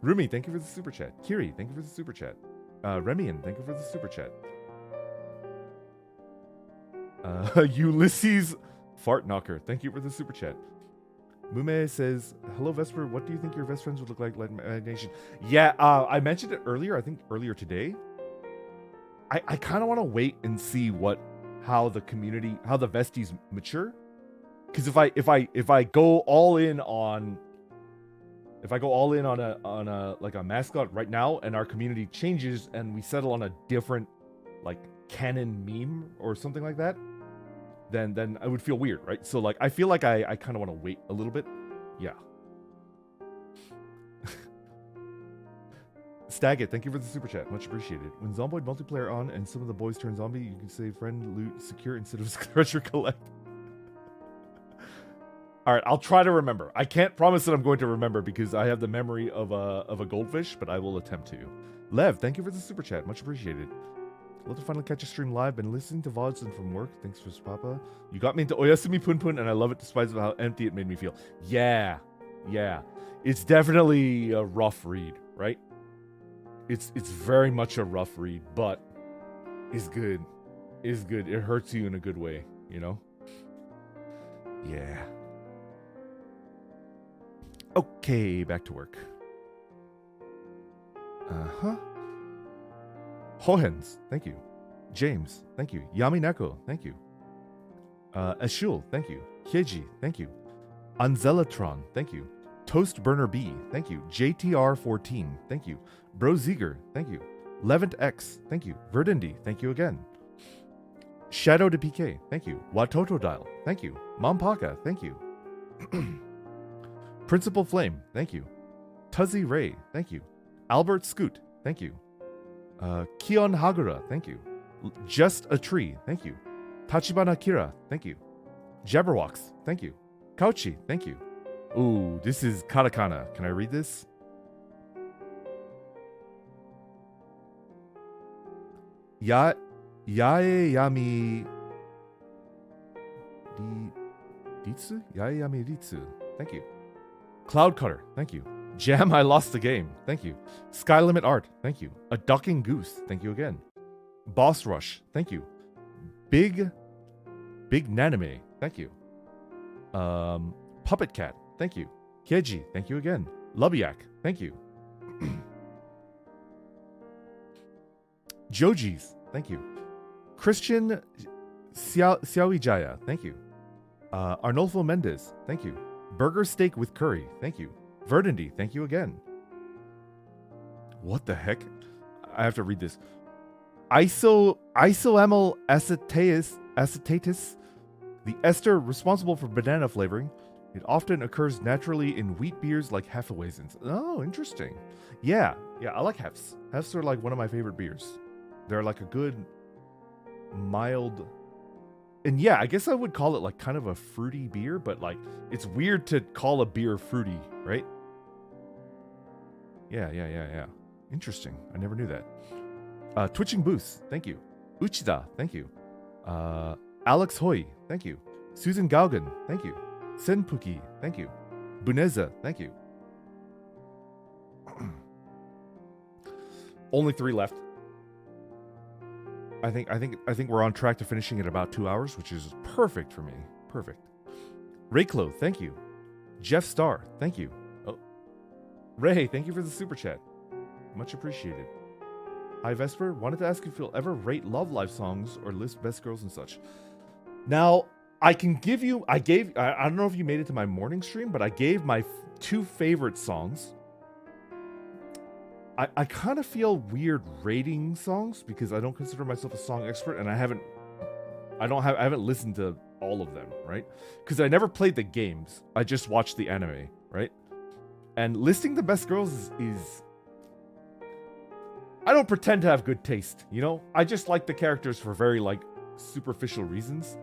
S1: Rumi, thank you for the super chat. Kiri, thank you for the super chat. Remian, thank you for the super chat. Ulysses Fart Knocker, thank you for the super chat. Mume says, hello Vesper, what do you think your best friends would look like Nation? Yeah, I mentioned it earlier, I think earlier today. I kind of want to wait and see how the community, how the Vesties mature. Because if I go all in on a like a mascot right now, and our community changes and we settle on a different like canon meme or something like that, then I would feel weird, right? So like I feel like I kind of want to wait a little bit. Yeah. Stagit, thank you for the super chat. Much appreciated. When Zomboid multiplayer on and some of the boys turn zombie, you can say friend, loot, secure instead of treasure collect. Alright, I'll try to remember. I can't promise that I'm going to remember because I have the memory of a goldfish, but I will attempt to. Lev, thank you for the super chat. Much appreciated. Love to finally catch a stream live. Been listening to VODs and from work. Thanks for Papa. You got me into Oyasumi Pun Pun, and I love it despite how empty it made me feel. Yeah. It's definitely a rough read, right? It's very much a rough read, but it's good. It's good. It hurts you in a good way, you know? Yeah. Okay, back to work. Hohens, thank you. James, thank you. Yamineko, thank you. Ashul, thank you. Hyeji, thank you. Anzelatron, thank you. Toast Burner B, thank you. JTR14, thank you. Broziger, thank you. Levant X, thank you. Verdindy, thank you again. Shadow to PK, thank you. Watoto Dial, thank you. Mampaka, thank you. Principal Flame, thank you. Tuzzy Ray, thank you. Albert Scoot, thank you. Kion Hagura, thank you. Just a Tree, thank you. Tachibana Kira, thank you. Jabberwox, thank you. Kauchi, thank you. Ooh, this is katakana. Can I read this? Yae Yami Ritsu? Yae Yami Ritsu. Thank you. Cloud Cutter, thank you. Jam, I lost the game. Thank you. Sky Limit Art, thank you. A Ducking Goose, thank you again. Boss Rush, thank you. Big Nanime, thank you. Puppet Cat, thank you. Keji, thank you again. Lubiak, thank you. Joji's, thank you. Christian Xiaoijaya, thank you. Arnolfo Mendez, thank you. Burger Steak with Curry, thank you. Verdindy, thank you again. What the heck? I have to read this. Isoamyl acetatus, the ester responsible for banana flavoring. It often occurs naturally in wheat beers like Hefeweizens. Oh, interesting. Yeah, I like Hefs. Hefs are like one of my favorite beers. They're like a good, mild, and yeah, I guess I would call it like kind of a fruity beer, but like it's weird to call a beer fruity, right? Yeah. Interesting. I never knew that. Twitching Boost, thank you. Uchida, thank you. Alex Hoy, thank you. Susan Gaugan, thank you. Senpuki, thank you. Buneza, thank you. Only 3 left. I think we're on track to finishing in about 2 hours, which is perfect for me. Perfect. Rayclo, thank you. Jeff Starr, thank you. Oh, Ray, thank you for the super chat. Much appreciated. Hi Vesper, wanted to ask if you'll ever rate Love Live songs or list best girls and such. Now, I can give you, I don't know if you made it to my morning stream, but I gave my 2 favorite songs. I kind of feel weird rating songs because I don't consider myself a song expert, and I haven't listened to all of them, right? Because I never played the games. I just watched the anime, right? And listing the best girls is I don't pretend to have good taste, you know? I just like the characters for very like superficial reasons.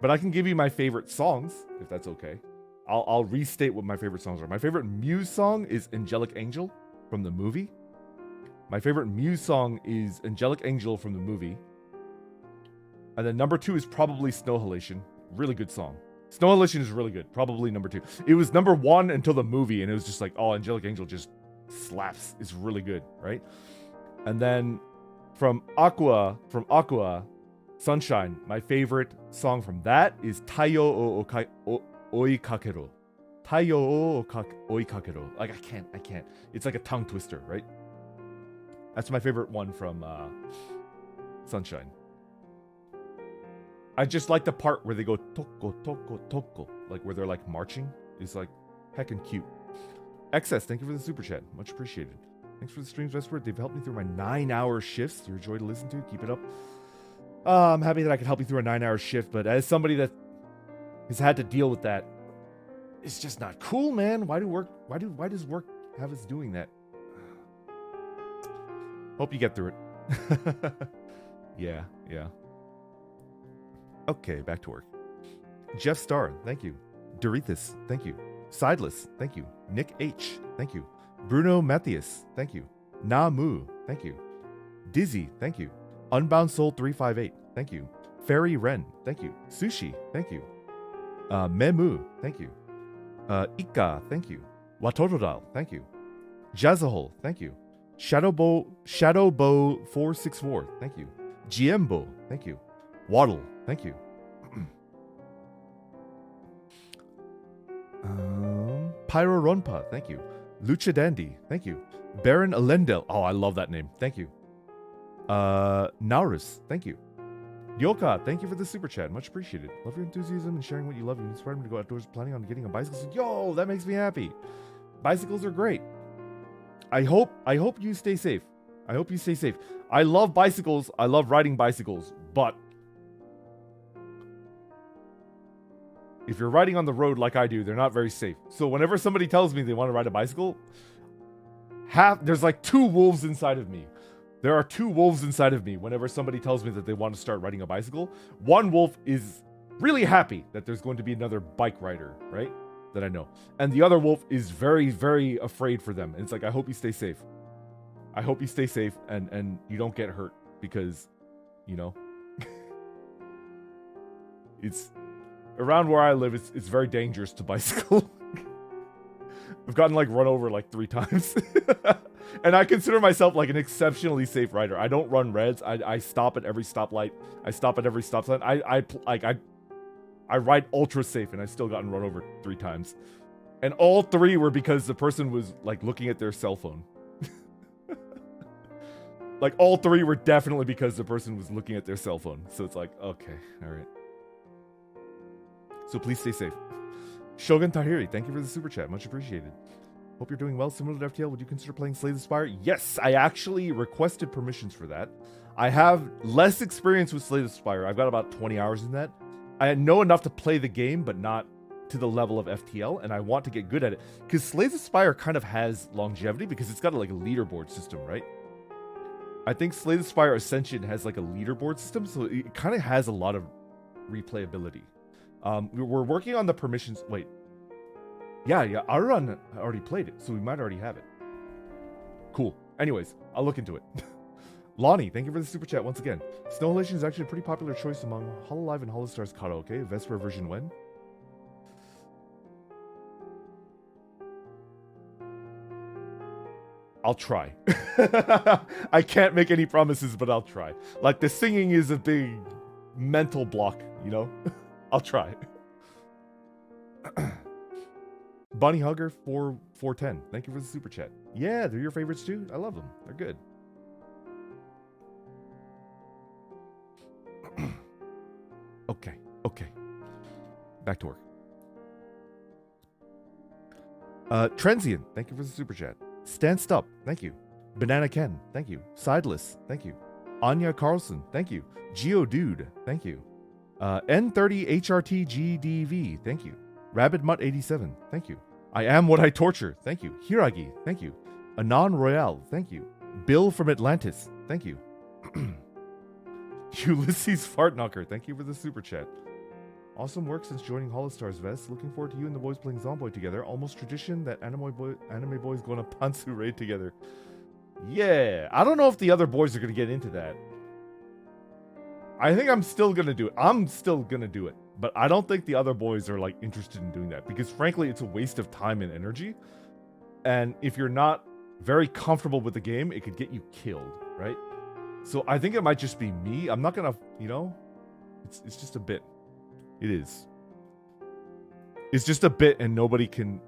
S1: But I can give you my favorite songs, if that's okay. I'll restate what my favorite songs are. My favorite Muse song is Angelic Angel from the movie. My favorite Muse song is Angelic Angel from the movie. And then number 2 is probably Snow Halation. Really good song. Snow Halation is really good. Probably number 2. It was number 1 until the movie, and it was just like, oh, Angelic Angel just slaps. It's really good, right? And then from Aqua, Sunshine, my favorite song from that is Taiyo o Oikakero. Taiyo o Oikakero. Like, I can't. It's like a tongue twister, right? That's my favorite one from Sunshine. I just like the part where they go toko, toko, toko. Like, where they're like marching. It's like heckin' cute. XS, thank you for the super chat. Much appreciated. Thanks for the streams, Vesper. They've helped me through my 9-hour shifts. You're a joy to listen to. Keep it up. I'm happy that I could help you through a 9-hour shift, but as somebody that has had to deal with that, it's just not cool, man. Why does work have us doing that? Hope you get through it. Yeah. Okay, back to work. Jeff Starr, thank you. Dorithus, thank you. Sideless, thank you. Nick H, thank you. Bruno Matthias, thank you. Na Mu, thank you. Dizzy, thank you. Unbound Soul 358, thank you. Fairy Ren, thank you. Sushi, thank you. Memu, thank you. Ika, thank you. Watotodal, thank you. Jazahol, thank you. Shadowbow 464, thank you. Giembo, thank you. Waddle, thank you. Pyro Ronpa, thank you. Lucha Dandy, thank you. Baron Alendel, oh, I love that name, thank you. Naurus, thank you. Yoka, thank you for the super chat, much appreciated. Love your enthusiasm and sharing what you love. You inspired me to go outdoors, planning on getting a bicycle. So, yo, that makes me happy. Bicycles are great. I hope you stay safe. I hope you stay safe. I love bicycles. I love riding bicycles, but if you're riding on the road like I do, they're not very safe. So whenever somebody tells me they want to ride a bicycle, there's like 2 wolves inside of me. There are 2 wolves inside of me whenever somebody tells me that they want to start riding a bicycle. One wolf is really happy that there's going to be another bike rider, right? That I know. And the other wolf is very, very afraid for them. And it's like, I hope you stay safe. I hope you stay safe and you don't get hurt because, you know, it's around where I live, it's very dangerous to bicycle. I've gotten like run over like 3 times. And I consider myself like an exceptionally safe rider. I don't run reds. I stop at every stoplight. I stop at every stop sign. I ride ultra safe and I still gotten run over 3 times. And all 3 were because the person was like looking at their cell phone. Like all 3 were definitely because the person was looking at their cell phone. So it's like, okay, all right. So please stay safe. Shogun Tahiri, thank you for the super chat. Much appreciated. Hope you're doing well. Similar to FTL, would you consider playing Slay the Spire? Yes, I actually requested permissions for that. I have less experience with Slay the Spire. I've got about 20 hours in that. I know enough to play the game, but not to the level of FTL, and I want to get good at it. Because Slay the Spire kind of has longevity because it's got like a leaderboard system, right? I think Slay the Spire Ascension has like a leaderboard system, so it kind of has a lot of replayability. We're working on the permissions. Wait. Yeah, Aruran already played it, so we might already have it. Cool. Anyways, I'll look into it. Lonnie, thank you for the super chat once again. Snow Elation is actually a pretty popular choice among HoloLive and HOLOSTARS karaoke. Vesper version when? I'll try. I can't make any promises, but I'll try. Like, the singing is a big mental block, you know? I'll try. Bunny Hugger 410. Thank you for the super chat. Yeah, they're your favorites too. I love them. They're good. Okay. Back to work. Transient, thank you for the super chat. Stanced Up, thank you. Banana Ken, thank you. Sideless, thank you. Anya Carlson, thank you. Geodude, thank you. N30HRTGDV, thank you. Rabbit Mutt 87, thank you. I Am What I Torture, thank you. Hiragi, thank you. Anon Royale, thank you. Bill from Atlantis, thank you. Ulysses Fartknocker, thank you for the super chat. Awesome work since joining HOLOSTARS, Vest. Looking forward to you and the boys playing Zomboid together. Almost tradition that anime boys go on a Pantsu raid together. Yeah, I don't know if the other boys are going to get into that. I think I'm still going to do it. I'm still going to do it. But I don't think the other boys are like interested in doing that. Because frankly, it's a waste of time and energy. And if you're not very comfortable with the game, it could get you killed, right? So I think it might just be me. I'm not going to, you know, it's just a bit. It is. It's just a bit and nobody can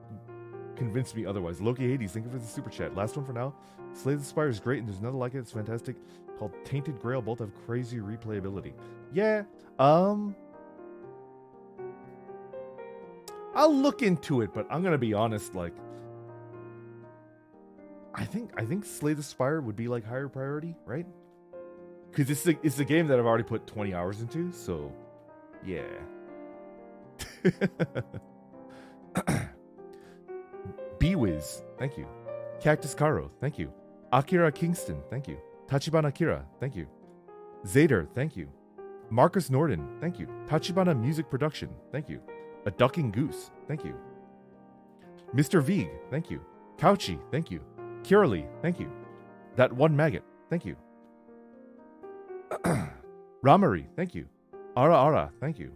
S1: convince me otherwise. Loki Hades, thank you for the super chat. Last one for now. Slay the Spire is great and there's another like it. It's fantastic. Called Tainted Grail. Both have crazy replayability. Yeah. I'll look into it, but I'm going to be honest, like, I think Slay the Spire would be like higher priority, right? Because it's a game that I've already put 20 hours into, so yeah. B-Wiz, thank you. Cactus Caro, thank you. Akira Kingston, thank you. Tachibana Akira, thank you. Zader, thank you. Marcus Norden, thank you. Tachibana Music Production, thank you. A Ducking Goose, thank you. Mr. Veeg, thank you. Couchy, thank you. Kirali, thank you. That One Maggot, thank you. Ramari, thank you. Ara Ara, thank you.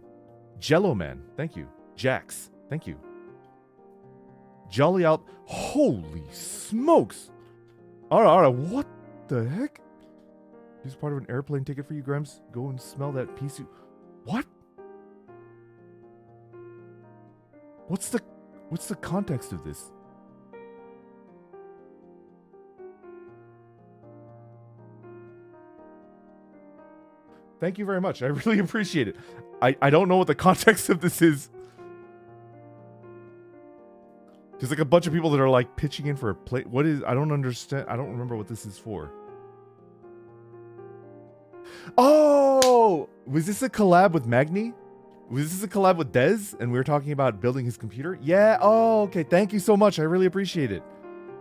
S1: Jello Man, thank you. Jax, thank you. Jolly Out, holy smokes! Ara, what the heck? Here's part of an airplane ticket for you, Grimes. Go and smell that pea soup. What? What's the... What's the context of this? Thank you very much. I really appreciate it. I don't know what the context of this is. There's like a bunch of people that are like pitching in for a play. What is, I don't understand. I don't remember what this is for. Oh, was this a collab with Magni? Was this a collab with Dez? And we were talking about building his computer? Yeah. Oh, okay. Thank you so much. I really appreciate it.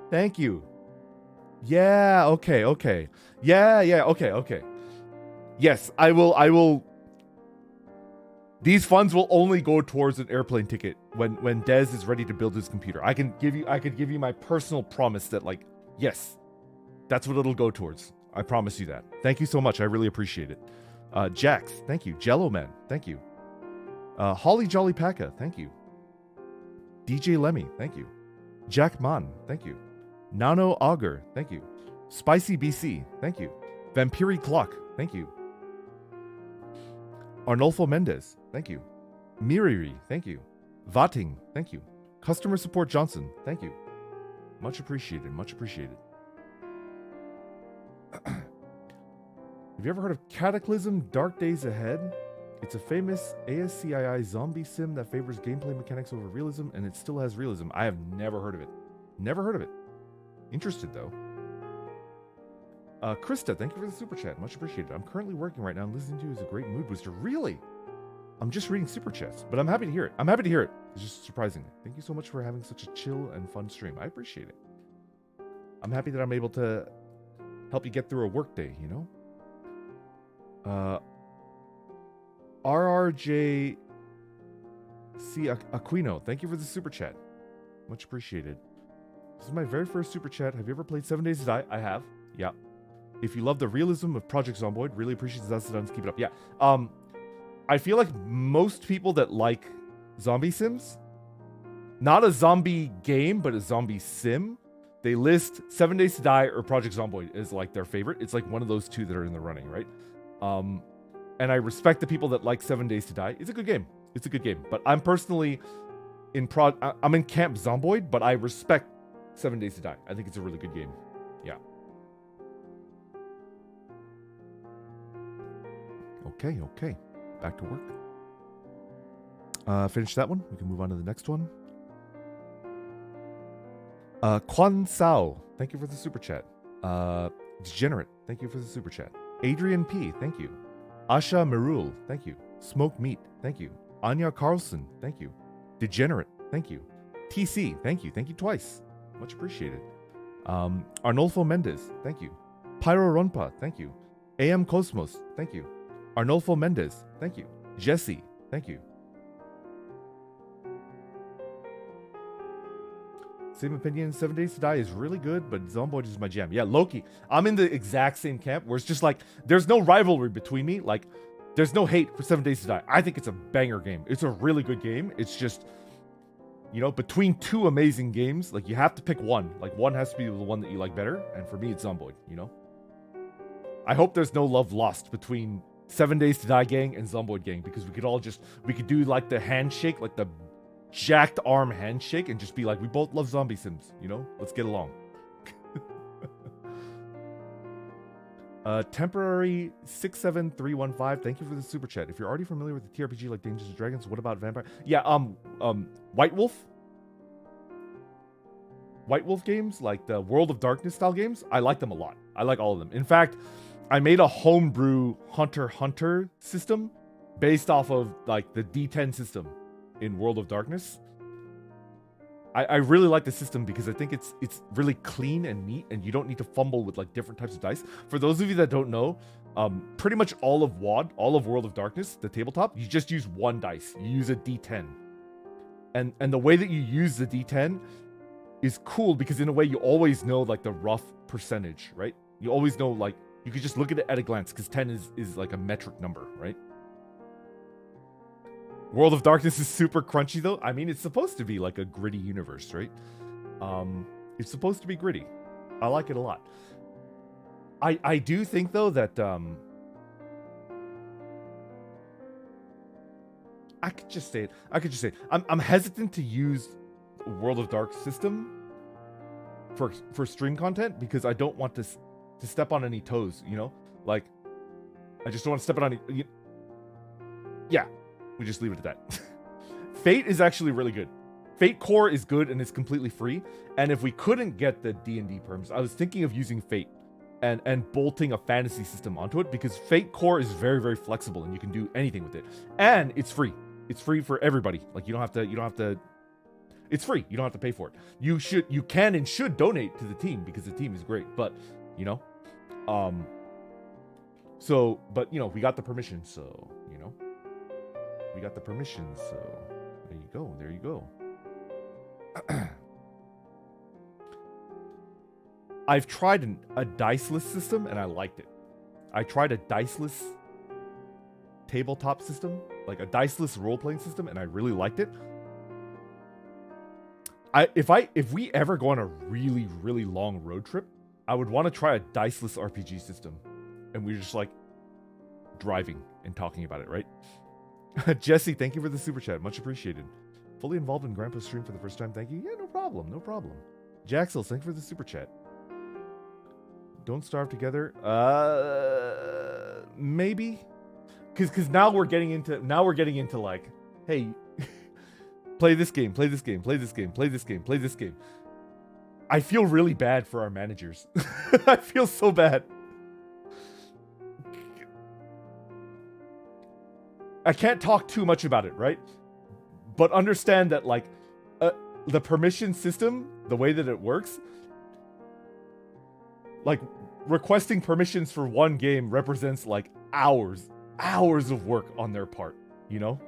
S1: Thank you. Yeah. Okay. Okay. Yeah. Yeah. Okay. Okay. Yes, I will. These funds will only go towards an airplane ticket when Dez is ready to build his computer. I could give you my personal promise that, like, yes, that's what it'll go towards. I promise you that. Thank you so much. I really appreciate it. Jax, thank you. Jello Man, thank you. Holly Jolly Paka, thank you. DJ Lemmy, thank you. Jack Man, thank you. Nano Augur, thank you. Spicy BC, thank you. Vampiri Clock, thank you. Arnolfo Mendez, thank you. Miriri, thank you. Vating, thank you. Customer Support Johnson, thank you. Much appreciated, much appreciated. Have you ever heard of Cataclysm Dark Days Ahead? It's a famous ASCII zombie sim that favors gameplay mechanics over realism, and it still has realism. I have never heard of it. Never heard of it. Interested, though. Krista, thank you for the super chat. Much appreciated. I'm currently working right now and listening to you is a great mood booster. Really? I'm just reading super chats, but I'm happy to hear it. I'm happy to hear it. It's just surprising. Thank you so much for having such a chill and fun stream. I appreciate it. I'm happy that I'm able to help you get through a work day, you know? RRJC Aquino, thank you for the super chat. Much appreciated. This is my very first super chat. Have you ever played 7 Days to Die? I have. Yeah. If you love the realism of Project Zomboid, really appreciate the Zazdans. Keep it up. Yeah. I feel like most people that like zombie sims, not a zombie game, but a zombie sim, they list 7 Days to Die or Project Zomboid as like their favorite. It's like one of those two that are in the running, right? And I respect the people that like 7 Days to Die. It's a good game. It's a good game. But I'm personally I'm in Camp Zomboid, but I respect 7 Days to Die. I think it's a really good game. Yeah. Okay, okay. Back to work. Finish that one. We can move on to the next one. Quan Sao, thank you for the super chat. Degenerate, thank you for the super chat. Adrian P, thank you. Asha Merul, thank you. Smoked Meat, thank you. Anya Carlson, thank you. Degenerate, thank you. TC, thank you. Thank you twice. Much appreciated. Arnolfo Mendez, thank you. Pyro Ronpa, thank you. AM Cosmos, thank you. Arnolfo Mendez, thank you. Jesse, thank you. Same opinion, 7 Days to Die is really good, but Zomboid is my jam. Yeah, Loki, I'm in the exact same camp where it's just like, there's no rivalry between me. Like, there's no hate for 7 Days to Die. I think it's a banger game. It's a really good game. It's just, you know, between two amazing games, like, you have to pick one. Like, one has to be the one that you like better, and for me, it's Zomboid, you know? I hope there's no love lost between 7 Days to Die gang and Zomboid gang, because we could do like the handshake, like the jacked arm handshake, and just be like, we both love zombie sims, you know? Let's get along. Temporary 67315, thank you for the super chat. If you're already familiar with the TRPG like Dungeons and Dragons, what about Vampire? Yeah, White Wolf games, like the World of Darkness style games, I like them a lot. I like all of them. In fact, I made a homebrew Hunter x Hunter system based off of like the D10 system in World of Darkness. I really like the system because I think it's really clean and neat, and you don't need to fumble with like different types of dice. For those of you that don't know, pretty much all of World of Darkness, the tabletop, you just use one dice. You use a D10. And the way that you use the D10 is cool because in a way you always know like the rough percentage, right? You always know, like, you could just look at it at a glance because 10 is like a metric number, right? World of Darkness is super crunchy though. I mean, it's supposed to be like a gritty universe, right? It's supposed to be gritty. I like it a lot. I do think though that I could just say it. I'm hesitant to use World of Dark system for stream content, because I don't want to step on any toes, you know? Like, I just don't want to step on any... Yeah, we just leave it at that. Fate is actually really good. Fate Core is good and it's completely free. And if we couldn't get the D&D perms, I was thinking of using Fate and bolting a fantasy system onto it, because Fate Core is very, very flexible and you can do anything with it. And it's free. It's free for everybody. Like, you don't have to it's free. You don't have to pay for it. You can and should donate to the team because the team is great. But, you know, but, you know, we got the permission, so, you know, we got the permission, so there you go. There you go. I've tried a diceless system and I liked it. I tried a diceless tabletop system, like a diceless role-playing system, and I really liked it. If we ever go on a really, really long road trip, I would want to try a diceless RPG system. And we're just like driving and talking about it, right? Jesse, thank you for the super chat. Much appreciated. Fully involved in Grandpa's stream for the first time. Thank you. Yeah, no problem. No problem. Jaxel, thank you for the super chat. Don't starve together. Maybe. Cause now we're getting into like, hey, play this game, play this game, play this game, play this game, play this game. I feel really bad for our managers. I feel so bad. I can't talk too much about it, right? But understand that, like, the permission system, the way that it works, like, requesting permissions for one game represents, like, hours of work on their part, you know?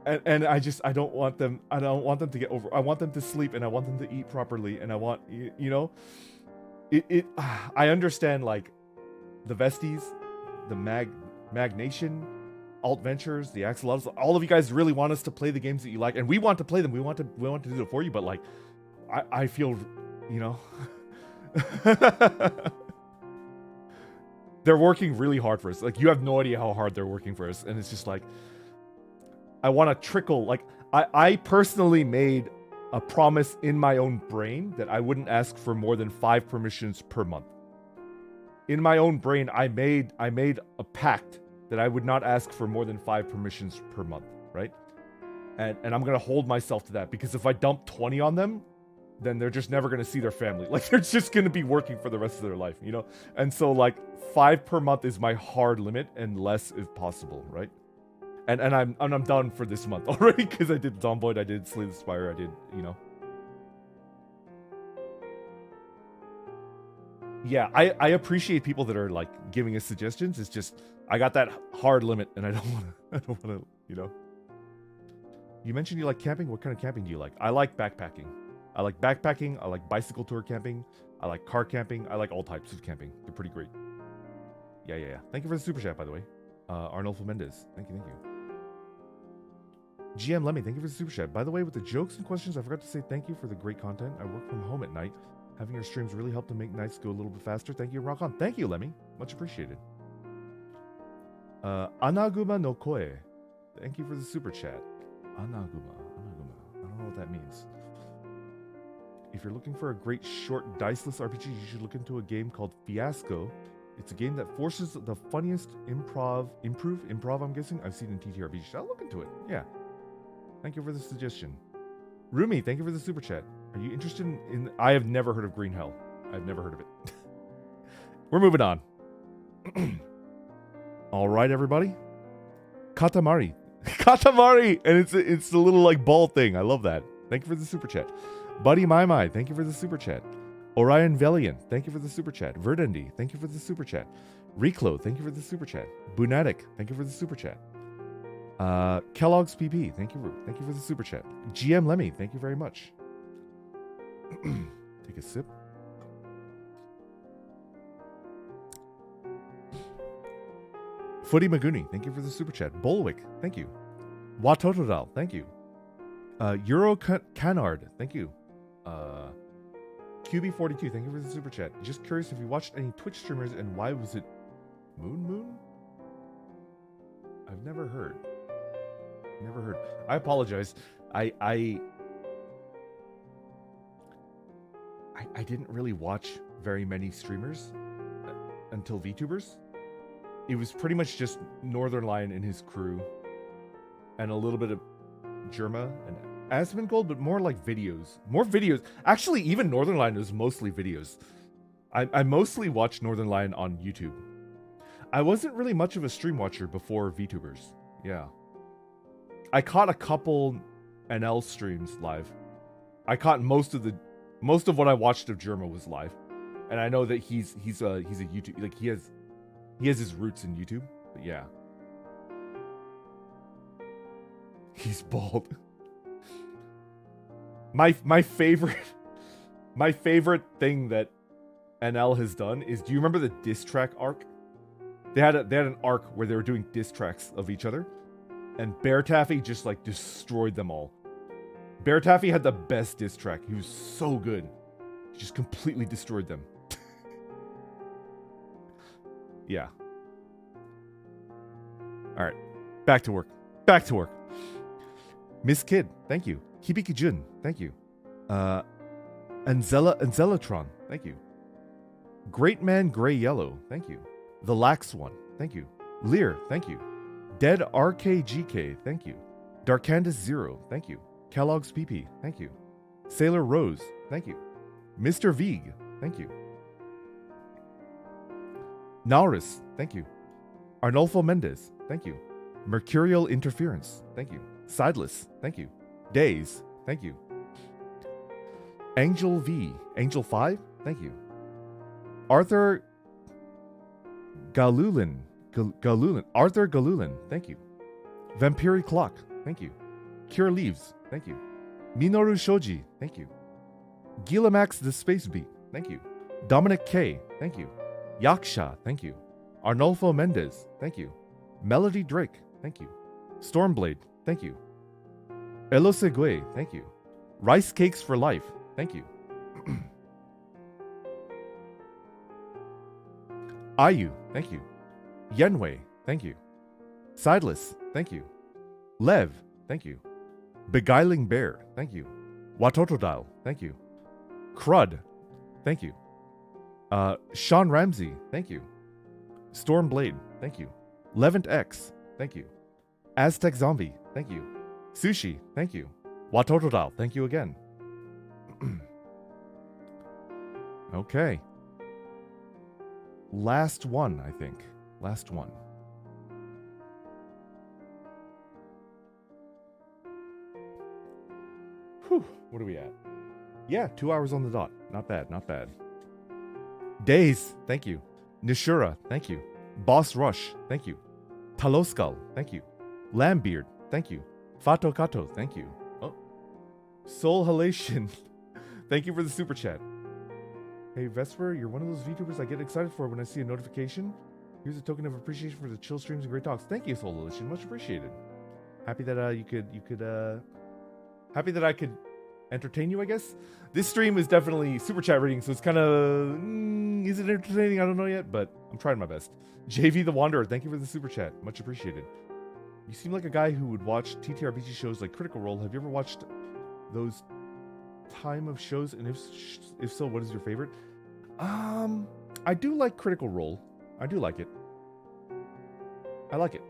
S1: And I don't want them to get over. I want them to sleep and I want them to eat properly, and I want, you know, I understand, like, the Vesties, the Mag Nation, Alt Ventures, the Axel, all of you guys really want us to play the games that you like, and we want to play them. We want to do it for you, but, like, I feel, you know, they're working really hard for us. Like, you have no idea how hard they're working for us, and it's just like, I want to trickle. Like, I personally made a promise in my own brain that I wouldn't ask for more than 5 permissions per month. In my own brain, I made a pact that I would not ask for more than 5 permissions per month, right? And I'm going to hold myself to that, because if I dump 20 on them, then they're just never going to see their family. Like, they're just going to be working for the rest of their life, you know? And so, like, 5 per month is my hard limit, and less if possible, right? And I'm done for this month already, because I did Zomboid, I did Slay the Spire, I did, you know. Yeah, I appreciate people that are, like, giving us suggestions. It's just, I got that hard limit, and I don't want to, you know. You mentioned you like camping. What kind of camping do you like? I like backpacking. I like backpacking. I like bicycle tour camping. I like car camping. I like all types of camping. They're pretty great. Yeah. Thank you for the super chat, by the way. Arnulfo Mendez. Thank you. GM Lemmy, thank you for the super chat. By the way, with the jokes and questions, I forgot to say thank you for the great content. I work from home at night. Having your streams really helped to make nights go a little bit faster. Thank you, rock on. Thank you, Lemmy. Much appreciated. Anaguma no Koe. Thank you for the super chat. Anaguma. I don't know what that means. If you're looking for a great short diceless RPG, you should look into a game called Fiasco. It's a game that forces the funniest improv, I'm guessing, I've seen in TTRPGs. I'll look into it. Yeah. Thank you for the suggestion. Rumi, thank you for the super chat. Are you interested in I have never heard of Green Hell. I've never heard of it. We're moving on. All right, everybody. Katamari. Katamari! And it's the little, like, ball thing. I love that. Thank you for the super chat. Buddy My, thank you for the super chat. Orion Valiant, thank you for the super chat. Verdandy, thank you for the super chat. Reclo, thank you for the super chat. Bunatic, thank you for the super chat. Kellogg's PP, thank you for the super chat. GM Lemmy, thank you very much. Take a sip. Footy Maguni, thank you for the super chat. Bolwick, thank you. Watotodal, thank you. Euro Canard, thank you. QB42, thank you for the super chat. Just curious if you watched any Twitch streamers and why was it Moon? I've never heard. I apologize. I didn't really watch very many streamers until VTubers. It was pretty much just Northern Lion and his crew, and a little bit of Germa and Asmongold, but more like videos. More videos. Actually, even Northern Lion is mostly videos. I mostly watched Northern Lion on YouTube. I wasn't really much of a stream watcher before VTubers. Yeah. I caught a couple NL streams live. I caught most of what I watched of Germa was live. And I know that he's a YouTube, like he has his roots in YouTube. But yeah. He's bald. My favorite thing that NL has done is, do you remember the diss track arc? They had an arc where they were doing diss tracks of each other, and Bear Taffy just like destroyed them all. Bear Taffy had the best diss track. He was so good. He just completely destroyed them. Yeah. Alright. Back to work. Back to work. Miss Kid, thank you. Hibiki Jun, thank you. Anzelatron, thank you. Great Man Gray Yellow, thank you. The Lax One, thank you. Lear, thank you. Dead RKGK, thank you. Darkandus Zero, thank you. Kellogg's PP, thank you. Sailor Rose, thank you. Mr. Veeg, thank you. Nauris, thank you. Arnolfo Mendez, thank you. Mercurial Interference, thank you. Sideless, thank you. Days, thank you. Angel V, Angel 5, thank you. Arthur Galulin, Arthur Galulin, thank you. Vampiri Clock, thank you. Cure Leaves, thank you. Minoru Shoji, thank you. Gilamax the Space Beat, thank you. Dominic K, thank you. Yaksha, thank you. Arnolfo Mendez, thank you. Melody Drake, thank you. Stormblade, thank you. Elosegue, thank you. Rice Cakes for Life, thank you. Ayu, thank you. Yenwei, thank you. Sideless, thank you. Lev, thank you. Beguiling Bear, thank you. Watotodile, thank you. Crud, thank you. Sean Ramsey, thank you. Stormblade, thank you. Levant X, thank you. Aztec Zombie, thank you. Sushi, thank you. Watotodile, thank you again. Okay. Last one, I think. Last one. Whew, what are we at? Yeah, 2 hours on the dot. Not bad, not bad. Days, thank you. Nishura, thank you. Boss Rush, thank you. Taloskull, thank you. Lambeard, thank you. Fato Kato, thank you. Oh. Soul Halation, thank you for the super chat. Hey Vesper, you're one of those VTubers I get excited for when I see a notification. Here's a token of appreciation for the chill streams and great talks. Thank you, Soul Halation, much appreciated. Happy that happy that I could entertain you, I guess. This stream is definitely super chat reading, so it's kind of is it entertaining? I don't know yet, but I'm trying my best. JV the Wanderer, thank you for the super chat, much appreciated. You seem like a guy who would watch TTRPG shows like Critical Role. Have you ever watched those time of shows? And if so, what is your favorite? I do like Critical Role. I do like it. I like it.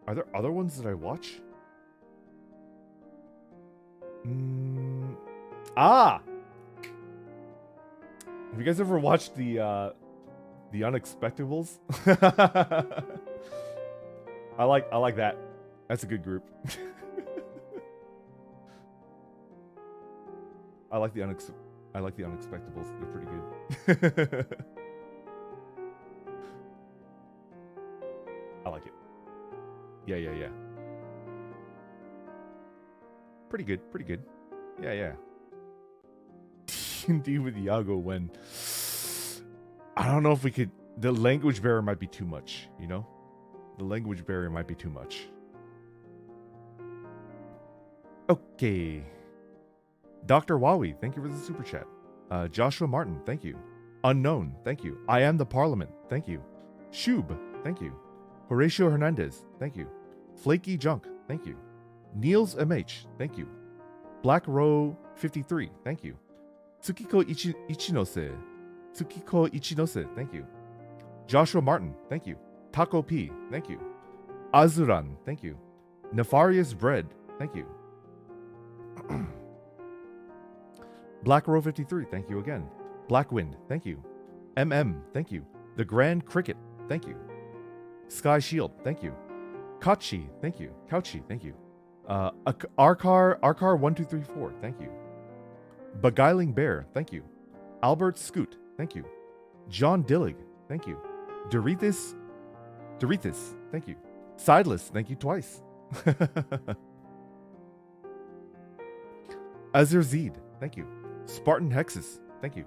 S1: Are there other ones that I watch? Have you guys ever watched the Unexpectables? I like that. That's a good group. I like the Unexpectables. They're pretty good. I like it. Yeah. Pretty good. Yeah. D&D with Iago when... I don't know if we could... The language barrier might be too much, you know? The language barrier might be too much. Okay. Dr. Wowie, thank you for the super chat. Joshua Martin, thank you. Unknown, thank you. I am the Parliament, thank you. Shub, thank you. Horatio Hernandez, thank you. Flaky Junk, thank you. Niels MH, thank you. Black Row 53, thank you. Tsukiko Ichinose, Tsukiko Ichinose, thank you. Joshua Martin, thank you. Taco P, thank you. Azuran, thank you. Nefarious Bread, thank you. Black Row 53, thank you again. Blackwind, thank you. MM, thank you. The Grand Cricket, thank you. Sky Shield, thank you. Kachi, thank you. Couchy, thank you. Arkar1234, thank you. Beguiling Bear, thank you. Albert Scoot, thank you. John Dillig, thank you. Dorithis, thank you. Sideless, thank you twice. Azir Zed, thank you. Spartan Hexus, thank you.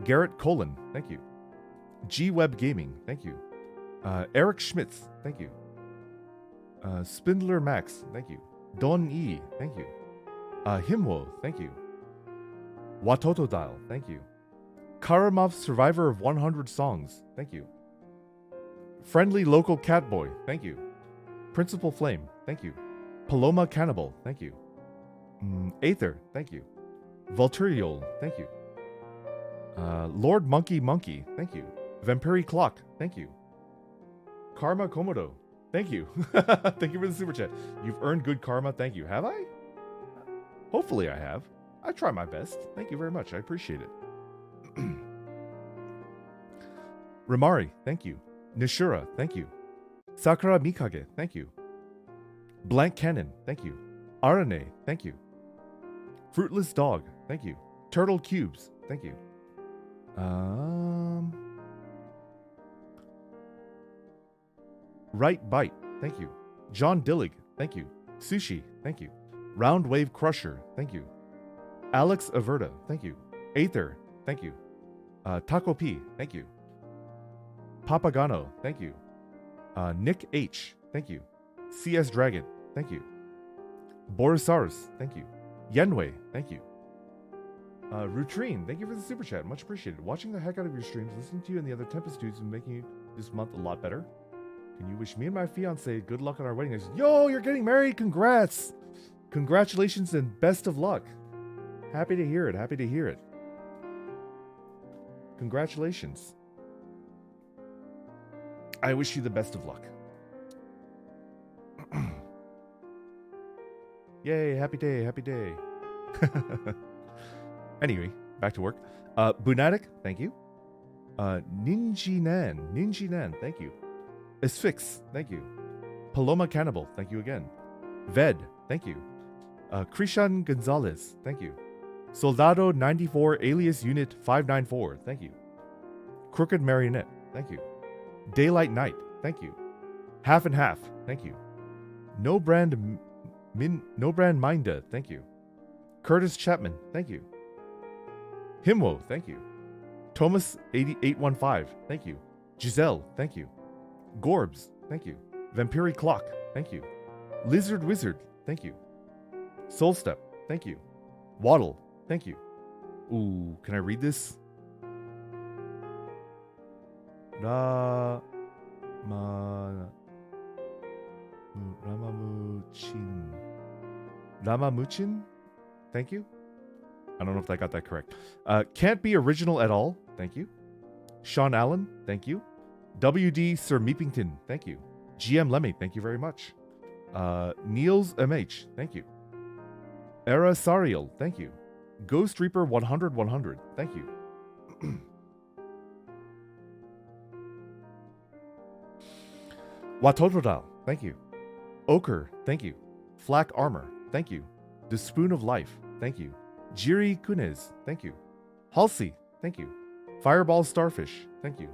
S1: Garrett Colon, thank you. G-Web Gaming, thank you. Eric Schmitz, thank you. Spindler Max, thank you. Don E, thank you. Himwo, thank you. Watotodile, thank you. Karamov Survivor of 100 Songs, thank you. Friendly Local Catboy, thank you. Principal Flame, thank you. Paloma Cannibal, thank you. Aether, thank you. Volturiol, thank you. Lord Monkey, thank you. Vampiri Clock, thank you. Karma Komodo, thank you. Thank you for the super chat. You've earned good karma, thank you. Have I? Hopefully I have. I try my best. Thank you very much. I appreciate it. Ramari, thank you. Nishura, thank you. Sakura Mikage, thank you. Blank Cannon, thank you. Arane, thank you. Fruitless Dog, thank you. Turtle Cubes, thank you. Right Bite, thank you. John Dillig, thank you. Sushi, thank you. Round Wave Crusher, thank you. Alex Averta, thank you. Aether, thank you. Taco P, thank you. Papagano, thank you. Nick H, thank you. CS Dragon, thank you. Borisaurus, thank you. Yenwei, thank you. Rutrine, thank you for the super chat. Much appreciated. Watching the heck out of your streams, listening to you and the other Tempest dudes and making this month a lot better. Can you wish me and my fiance good luck on our wedding? Yo, you're getting married. Congrats. Congratulations and best of luck. Happy to hear it. Happy to hear it. Congratulations. I wish you the best of luck. Yay, happy day, happy day. Anyway, back to work. Bunatic, thank you. Ninjinan, thank you. Asphyx, thank you. Paloma Cannibal, thank you again. Ved, thank you. Krishan Gonzalez, thank you. Soldado 94 alias Unit 594, thank you. Crooked Marionette, thank you. Daylight Night, thank you. Half and Half, thank you. No Brand Minda, thank you. Curtis Chapman, thank you. Himwo, thank you. Thomas 8815, thank you. Giselle, thank you. Gorbs, thank you. Vampiri Clock, thank you. Lizard Wizard, thank you. Soulstep, thank you. Waddle, thank you. Ooh, can I read this? Ramamuchin, thank you. I don't know if I got that correct. Can't be original at all, thank you. Sean Allen, thank you. WD Sir Meepington, thank you. GM Lemmy, thank you very much. Niels MH, thank you. Era Sariel, thank you. Ghost Reaper 100, thank you. Watotodal, thank you. Ochre, thank you. Flak Armor, thank you. The Spoon of Life, thank you. Jiri Kunez, thank you. Halsey, thank you. Fireball Starfish, thank you.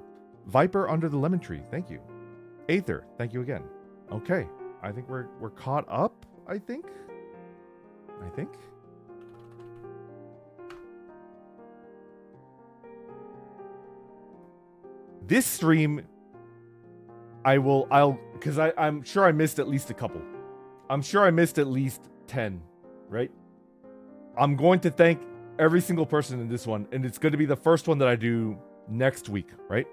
S1: Viper Under the Lemon Tree, thank you. Aether, thank you again. Okay, I think we're caught up, I think. This stream, because I'm sure I missed at least a couple. I'm sure I missed at least 10, right? I'm going to thank every single person in this one, and it's going to be the first one that I do next week, right?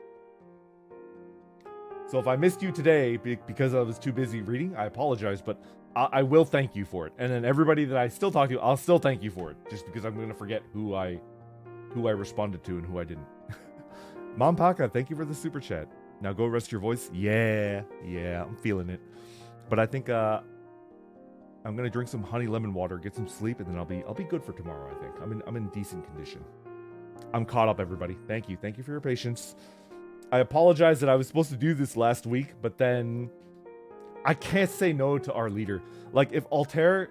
S1: So if I missed you today because I was too busy reading, I apologize, but I will thank you for it. And then everybody that I still talk to, I'll still thank you for it, just because I'm going to forget who I responded to and who I didn't. Mom Paka, thank you for the super chat. Now go rest your voice. Yeah, I'm feeling it. But I think I'm gonna drink some honey lemon water, get some sleep, and then I'll be good for tomorrow. I think I'm in decent condition. I'm caught up, everybody. Thank you for your patience. I apologize that I was supposed to do this last week, but then I can't say no to our leader. Like if Altair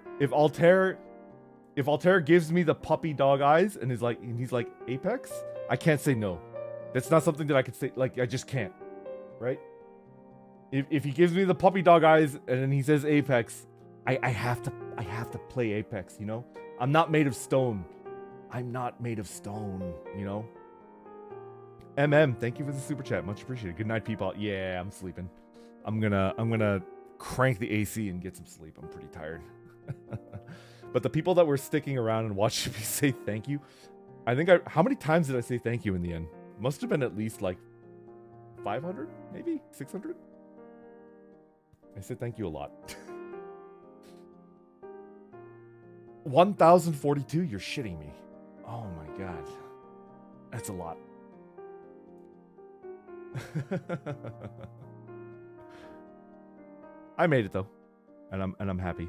S1: gives me the puppy dog eyes and he's like Apex, I can't say no. That's not something that I could say. Like I just can't, right? If he gives me the puppy dog eyes and then he says Apex, I have to play Apex. You know, I'm not made of stone. I'm not made of stone. You know. Thank you for the super chat. Much appreciated. Good night, people. Yeah, I'm sleeping. I'm gonna crank the AC and get some sleep. I'm pretty tired. But the people that were sticking around and watching me say thank you, I think how many times did I say thank you in the end? Must have been at least like 500, maybe 600. I said thank you a lot. 1042. You're shitting me. Oh my god, that's a lot. I made it though, and I'm happy.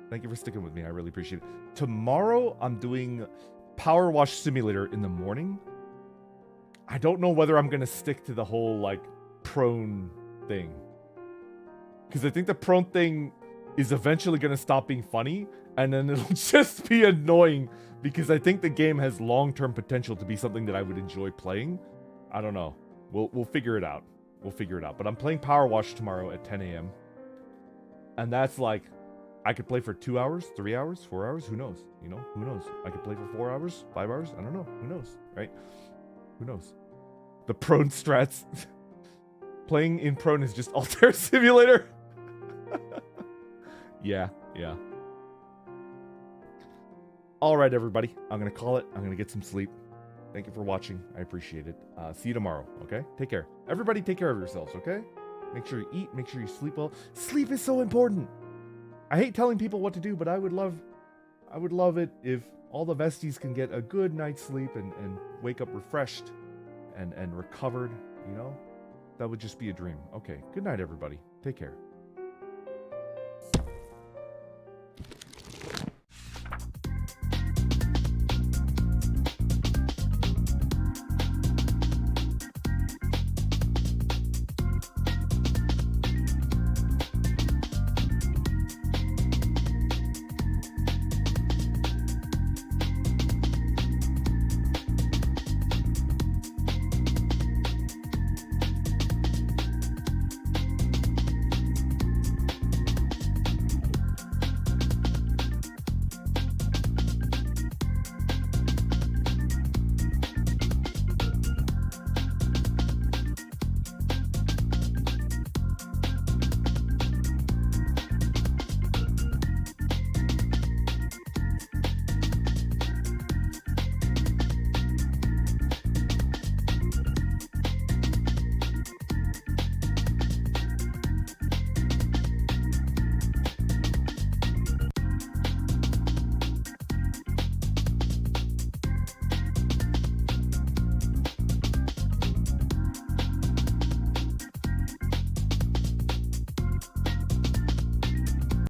S1: Thank you for sticking with me. I really appreciate it. Tomorrow I'm doing Power Wash Simulator in the morning. I don't know whether I'm gonna stick to the whole like prone thing, because I think the prone thing is eventually gonna stop being funny, and then it'll just be annoying. Because I think the game has long-term potential to be something that I would enjoy playing. I don't know. We'll figure it out. We'll figure it out. But I'm playing Power Wash tomorrow at 10 a.m. And that's like, I could play for 2 hours, 3 hours, 4 hours. Who knows? You know, who knows? I could play for 4 hours, 5 hours. I don't know. Who knows, right? Who knows? The prone strats. Playing in prone is just Altair Simulator. Yeah. All right, everybody. I'm going to call it. I'm going to get some sleep. Thank you for watching. I appreciate it. See you tomorrow, okay? Take care. Everybody take care of yourselves, okay? Make sure you eat. Make sure you sleep well. Sleep is so important. I hate telling people what to do, but I would love it if all the Vesties can get a good night's sleep and wake up refreshed and recovered, you know? That would just be a dream. Okay. Good night, everybody. Take care.